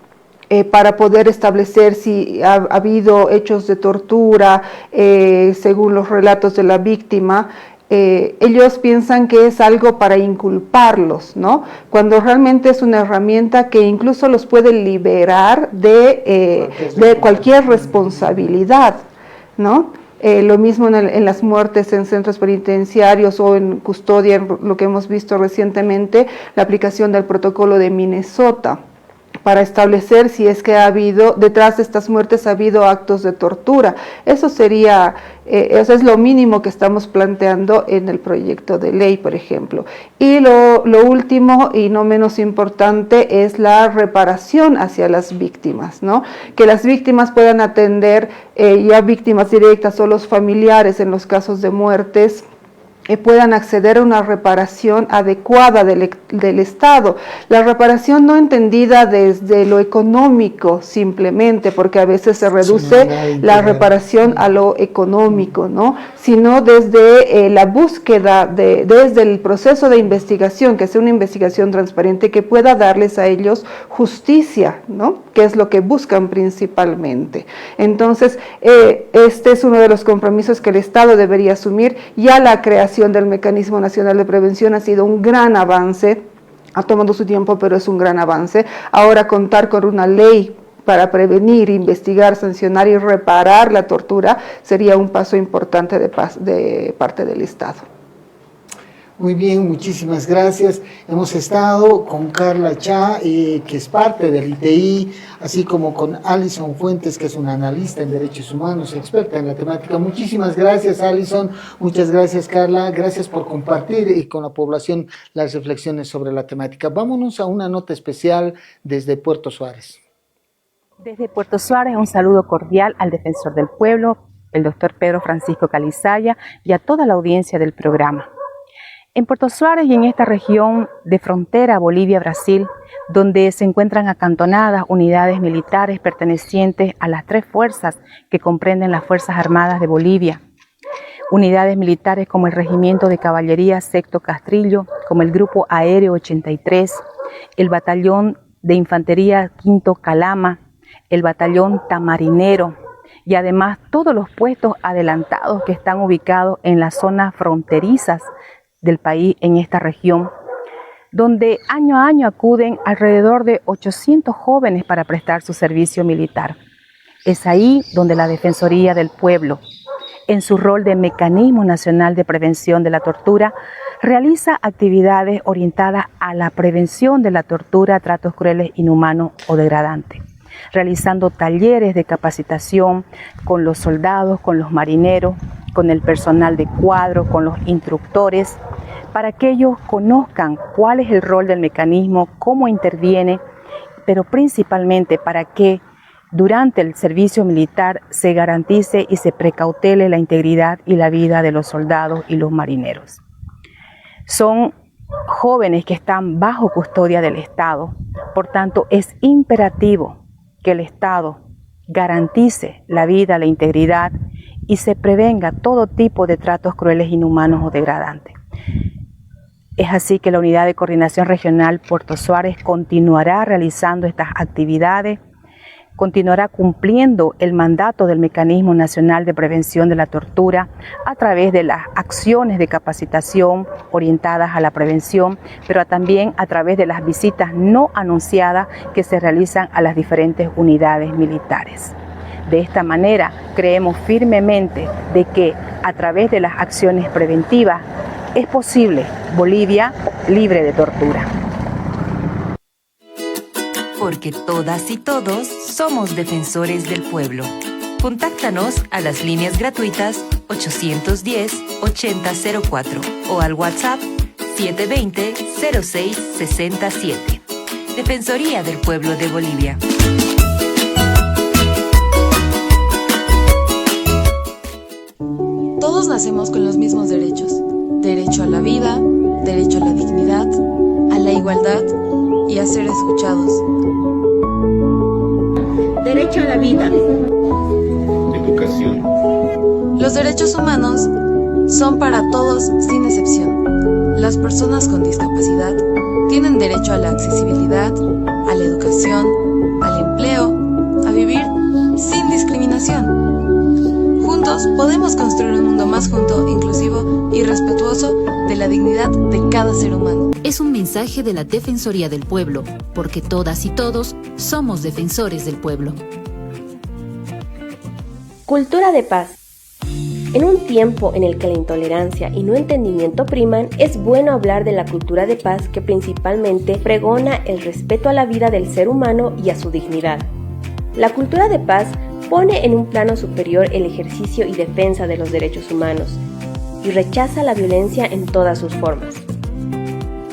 poder establecer si ha habido hechos de tortura según los relatos de la víctima, ellos piensan que es algo para inculparlos, ¿no?, cuando realmente es una herramienta que incluso los puede liberar de cualquier responsabilidad, ¿no? Lo mismo en las muertes en centros penitenciarios o en custodia, lo que hemos visto recientemente, la aplicación del protocolo de Minnesota, para establecer si es que detrás de estas muertes ha habido actos de tortura. Eso es lo mínimo que estamos planteando en el proyecto de ley, por ejemplo. Y lo último y no menos importante es la reparación hacia las víctimas, ¿no? Que las víctimas puedan atender ya víctimas directas o los familiares en los casos de muertes, puedan acceder a una reparación adecuada del Estado. La reparación no entendida desde lo económico simplemente, porque a veces se reduce la reparación a lo económico, ¿no? Sino desde la búsqueda, desde el proceso de investigación, que sea una investigación transparente que pueda darles a ellos justicia, ¿no? Que es lo que buscan principalmente. Entonces, este es uno de los compromisos que el Estado debería asumir. Ya la creación del Mecanismo Nacional de Prevención ha sido un gran avance, ha tomado su tiempo, pero es un gran avance. Ahora contar con una ley para prevenir, investigar, sancionar y reparar la tortura sería un paso importante de parte del Estado. Muy bien, muchísimas gracias. Hemos estado con Carla Cha, que es parte del ITI, así como con Alison Fuentes, que es una analista en derechos humanos, experta en la temática. Muchísimas gracias, Alison. Muchas gracias, Carla. Gracias por compartir con la población las reflexiones sobre la temática. Vámonos a una nota especial desde Puerto Suárez. Desde Puerto Suárez, un saludo cordial al defensor del pueblo, el doctor Pedro Francisco Calizaya, y a toda la audiencia del programa. En Puerto Suárez y en esta región de frontera Bolivia-Brasil, donde se encuentran acantonadas unidades militares pertenecientes a las 3 fuerzas que comprenden las Fuerzas Armadas de Bolivia, unidades militares como el Regimiento de Caballería Sexto Castrillo, como el Grupo Aéreo 83, el Batallón de Infantería Quinto Calama, el Batallón Tamarinero, y además todos los puestos adelantados que están ubicados en las zonas fronterizas del país, en esta región, donde año a año acuden alrededor de 800 jóvenes para prestar su servicio militar. Es ahí donde la Defensoría del Pueblo, en su rol de Mecanismo Nacional de Prevención de la Tortura, realiza actividades orientadas a la prevención de la tortura, tratos crueles, inhumanos o degradantes, realizando talleres de capacitación con los soldados, con los marineros, con el personal de cuadro, con los instructores, para que ellos conozcan cuál es el rol del mecanismo, cómo interviene, pero principalmente para que durante el servicio militar se garantice y se precautele la integridad y la vida de los soldados y los marineros. Son jóvenes que están bajo custodia del Estado, por tanto es imperativo que el Estado garantice la vida, la integridad y se prevenga todo tipo de tratos crueles, inhumanos o degradantes. Es así que la Unidad de Coordinación Regional Puerto Suárez continuará realizando estas actividades, continuará cumpliendo el mandato del Mecanismo Nacional de Prevención de la Tortura a través de las acciones de capacitación orientadas a la prevención, pero también a través de las visitas no anunciadas que se realizan a las diferentes unidades militares. De esta manera, creemos firmemente de que a través de las acciones preventivas es posible Bolivia libre de tortura. Porque todas y todos somos defensores del pueblo. Contáctanos a las líneas gratuitas 810-8004 o al WhatsApp 720-0667. Defensoría del Pueblo de Bolivia. Todos nacemos con los mismos derechos. Derecho a la vida, derecho a la dignidad, a la igualdad y a ser escuchados. Derecho a la vida. Educación. Los derechos humanos son para todos sin excepción. Las personas con discapacidad tienen derecho a la accesibilidad, a la educación, al empleo, a vivir sin discriminación. Juntos podemos construir un mundo más justo, inclusivo y respetuoso de la dignidad de cada ser humano. Es un mensaje de la Defensoría del Pueblo, porque todas y todos somos defensores del pueblo. Cultura de paz. En un tiempo en el que la intolerancia y no entendimiento priman, es bueno hablar de la cultura de paz que principalmente pregona el respeto a la vida del ser humano y a su dignidad. La cultura de paz pone en un plano superior el ejercicio y defensa de los derechos humanos y rechaza la violencia en todas sus formas.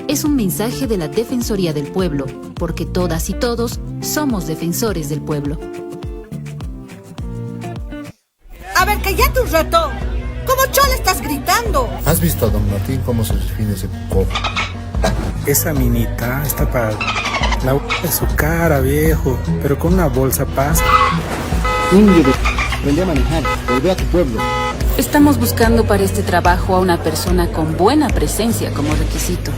Es un mensaje de la Defensoría del Pueblo, porque todas y todos somos defensores del pueblo. A ver, cállate un rato. ¿Cómo chola estás gritando? ¿Has visto a don Martín cómo se define ese cojo? Esa minita está para la de su cara, viejo, pero con una bolsa pasa. Ingrid, aprende a manejar, volvé a tu pueblo. Estamos buscando para este trabajo a una persona con buena presencia como requisito.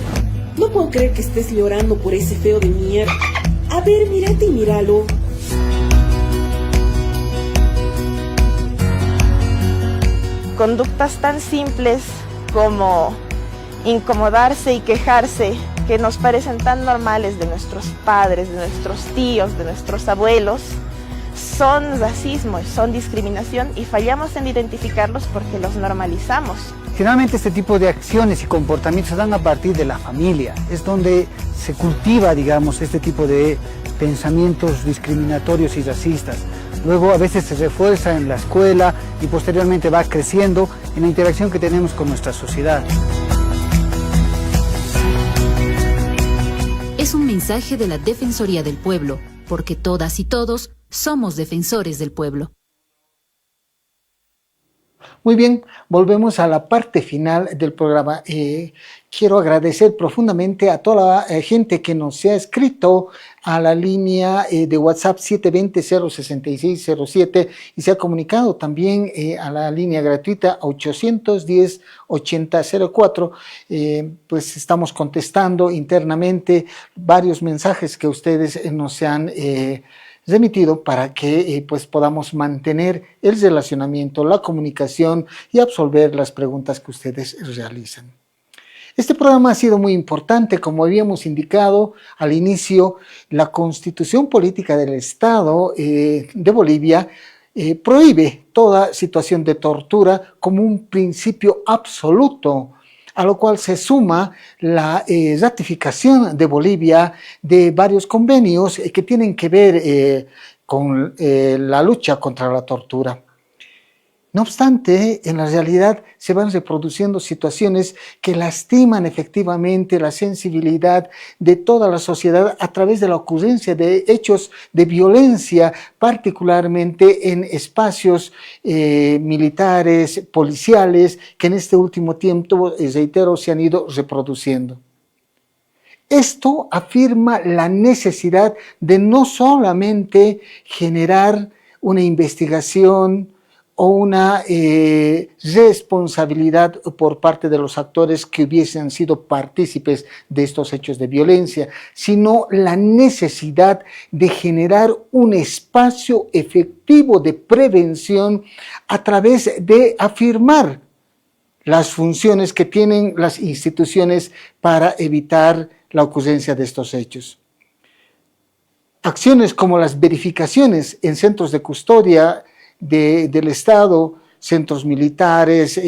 No puedo creer que estés llorando por ese feo de mierda. A ver, mírate y míralo. Conductas tan simples como incomodarse y quejarse, que nos parecen tan normales de nuestros padres, de nuestros tíos, de nuestros abuelos, son racismo, son discriminación y fallamos en identificarlos porque los normalizamos. Generalmente este tipo de acciones y comportamientos se dan a partir de la familia, es donde se cultiva, digamos, este tipo de pensamientos discriminatorios y racistas. Luego a veces se refuerza en la escuela y posteriormente va creciendo en la interacción que tenemos con nuestra sociedad. Es un mensaje de la Defensoría del Pueblo, porque todas y todos somos defensores del pueblo. Muy bien, volvemos a la parte final del programa. Quiero agradecer profundamente a toda la gente que nos ha escrito a la línea de WhatsApp 720-06607 y se ha comunicado también a la línea gratuita 810-8004. Pues estamos contestando internamente varios mensajes que ustedes nos han remitido para que pues podamos mantener el relacionamiento, la comunicación y absolver las preguntas que ustedes realizan. Este programa ha sido muy importante, como habíamos indicado al inicio. La Constitución Política del Estado de Bolivia prohíbe toda situación de tortura como un principio absoluto, a lo cual se suma la ratificación de Bolivia de varios convenios que tienen que ver con la lucha contra la tortura. No obstante, en la realidad se van reproduciendo situaciones que lastiman efectivamente la sensibilidad de toda la sociedad a través de la ocurrencia de hechos de violencia, particularmente en espacios militares, policiales, que en este último tiempo, reitero, se han ido reproduciendo. Esto afirma la necesidad de no solamente generar una investigación o una responsabilidad por parte de los actores que hubiesen sido partícipes de estos hechos de violencia, sino la necesidad de generar un espacio efectivo de prevención a través de afirmar las funciones que tienen las instituciones para evitar la ocurrencia de estos hechos. Acciones como las verificaciones en centros de custodia del Estado, centros militares,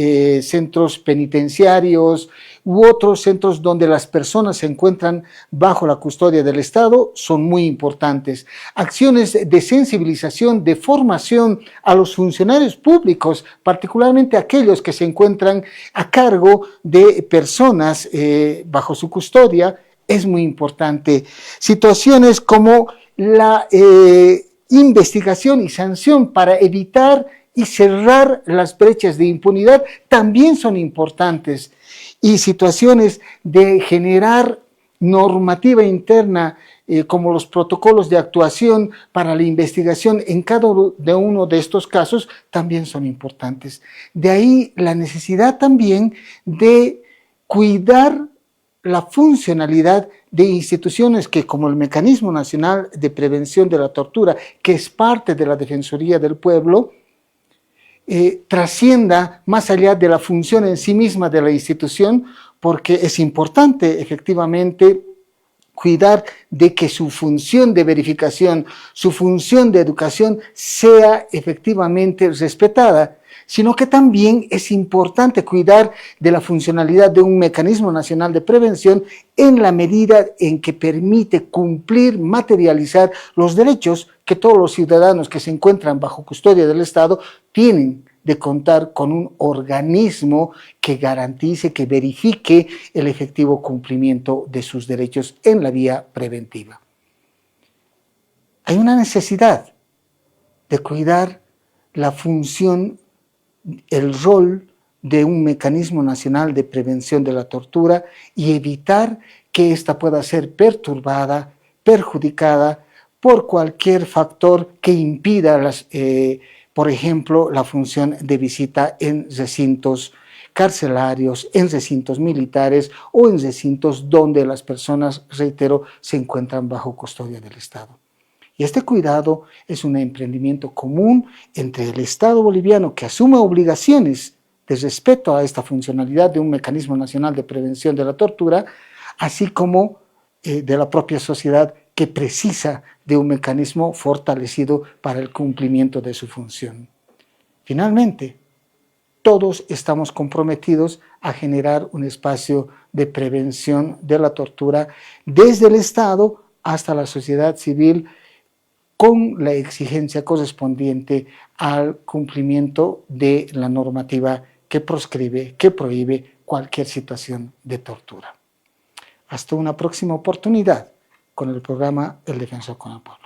centros penitenciarios u otros centros donde las personas se encuentran bajo la custodia del Estado son muy importantes. Acciones de sensibilización, de formación a los funcionarios públicos, particularmente aquellos que se encuentran a cargo de personas bajo su custodia, es muy importante. Situaciones como la investigación y sanción para evitar y cerrar las brechas de impunidad también son importantes, y situaciones de generar normativa interna como los protocolos de actuación para la investigación en cada uno de estos casos también son importantes. De ahí la necesidad también de cuidar la funcionalidad de instituciones que, como el Mecanismo Nacional de Prevención de la Tortura, que es parte de la Defensoría del Pueblo, trascienda más allá de la función en sí misma de la institución, porque es importante efectivamente cuidar de que su función de verificación, su función de educación sea efectivamente respetada, sino que también es importante cuidar de la funcionalidad de un mecanismo nacional de prevención en la medida en que permite cumplir, materializar los derechos que todos los ciudadanos que se encuentran bajo custodia del Estado tienen de contar con un organismo que garantice, que verifique el efectivo cumplimiento de sus derechos en la vía preventiva. Hay una necesidad de cuidar la función, el rol de un mecanismo nacional de prevención de la tortura y evitar que ésta pueda ser perturbada, perjudicada por cualquier factor que impida, por ejemplo, la función de visita en recintos carcelarios, en recintos militares o en recintos donde las personas, reitero, se encuentran bajo custodia del Estado. Y este cuidado es un emprendimiento común entre el Estado boliviano, que asume obligaciones de respeto a esta funcionalidad de un mecanismo nacional de prevención de la tortura, así como de la propia sociedad, que precisa de un mecanismo fortalecido para el cumplimiento de su función. Finalmente, todos estamos comprometidos a generar un espacio de prevención de la tortura desde el Estado hasta la sociedad civil, con la exigencia correspondiente al cumplimiento de la normativa que proscribe, que prohíbe cualquier situación de tortura. Hasta una próxima oportunidad con el programa El Defensor con el Pueblo.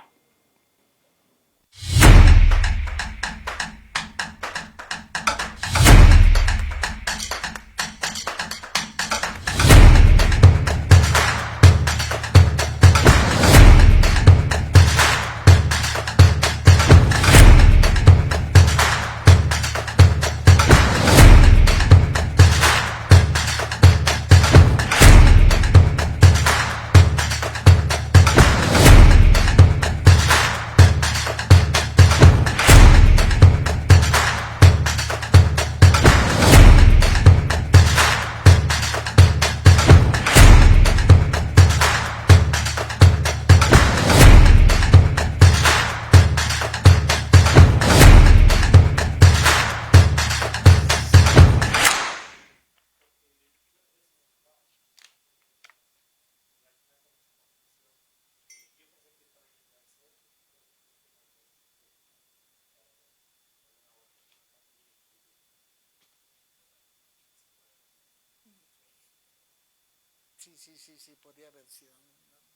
Sí, podría haber sido.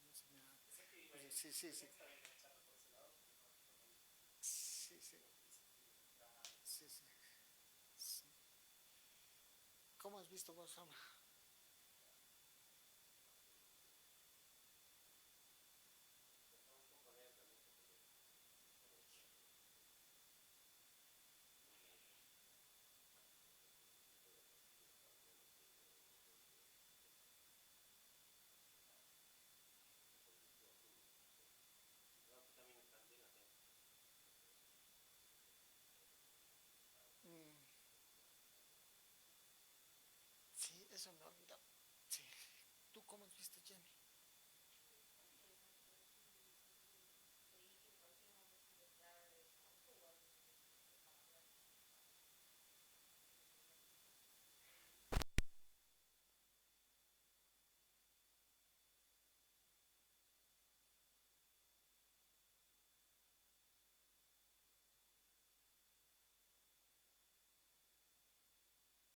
Sí. ¿Cómo has visto vos, Sama?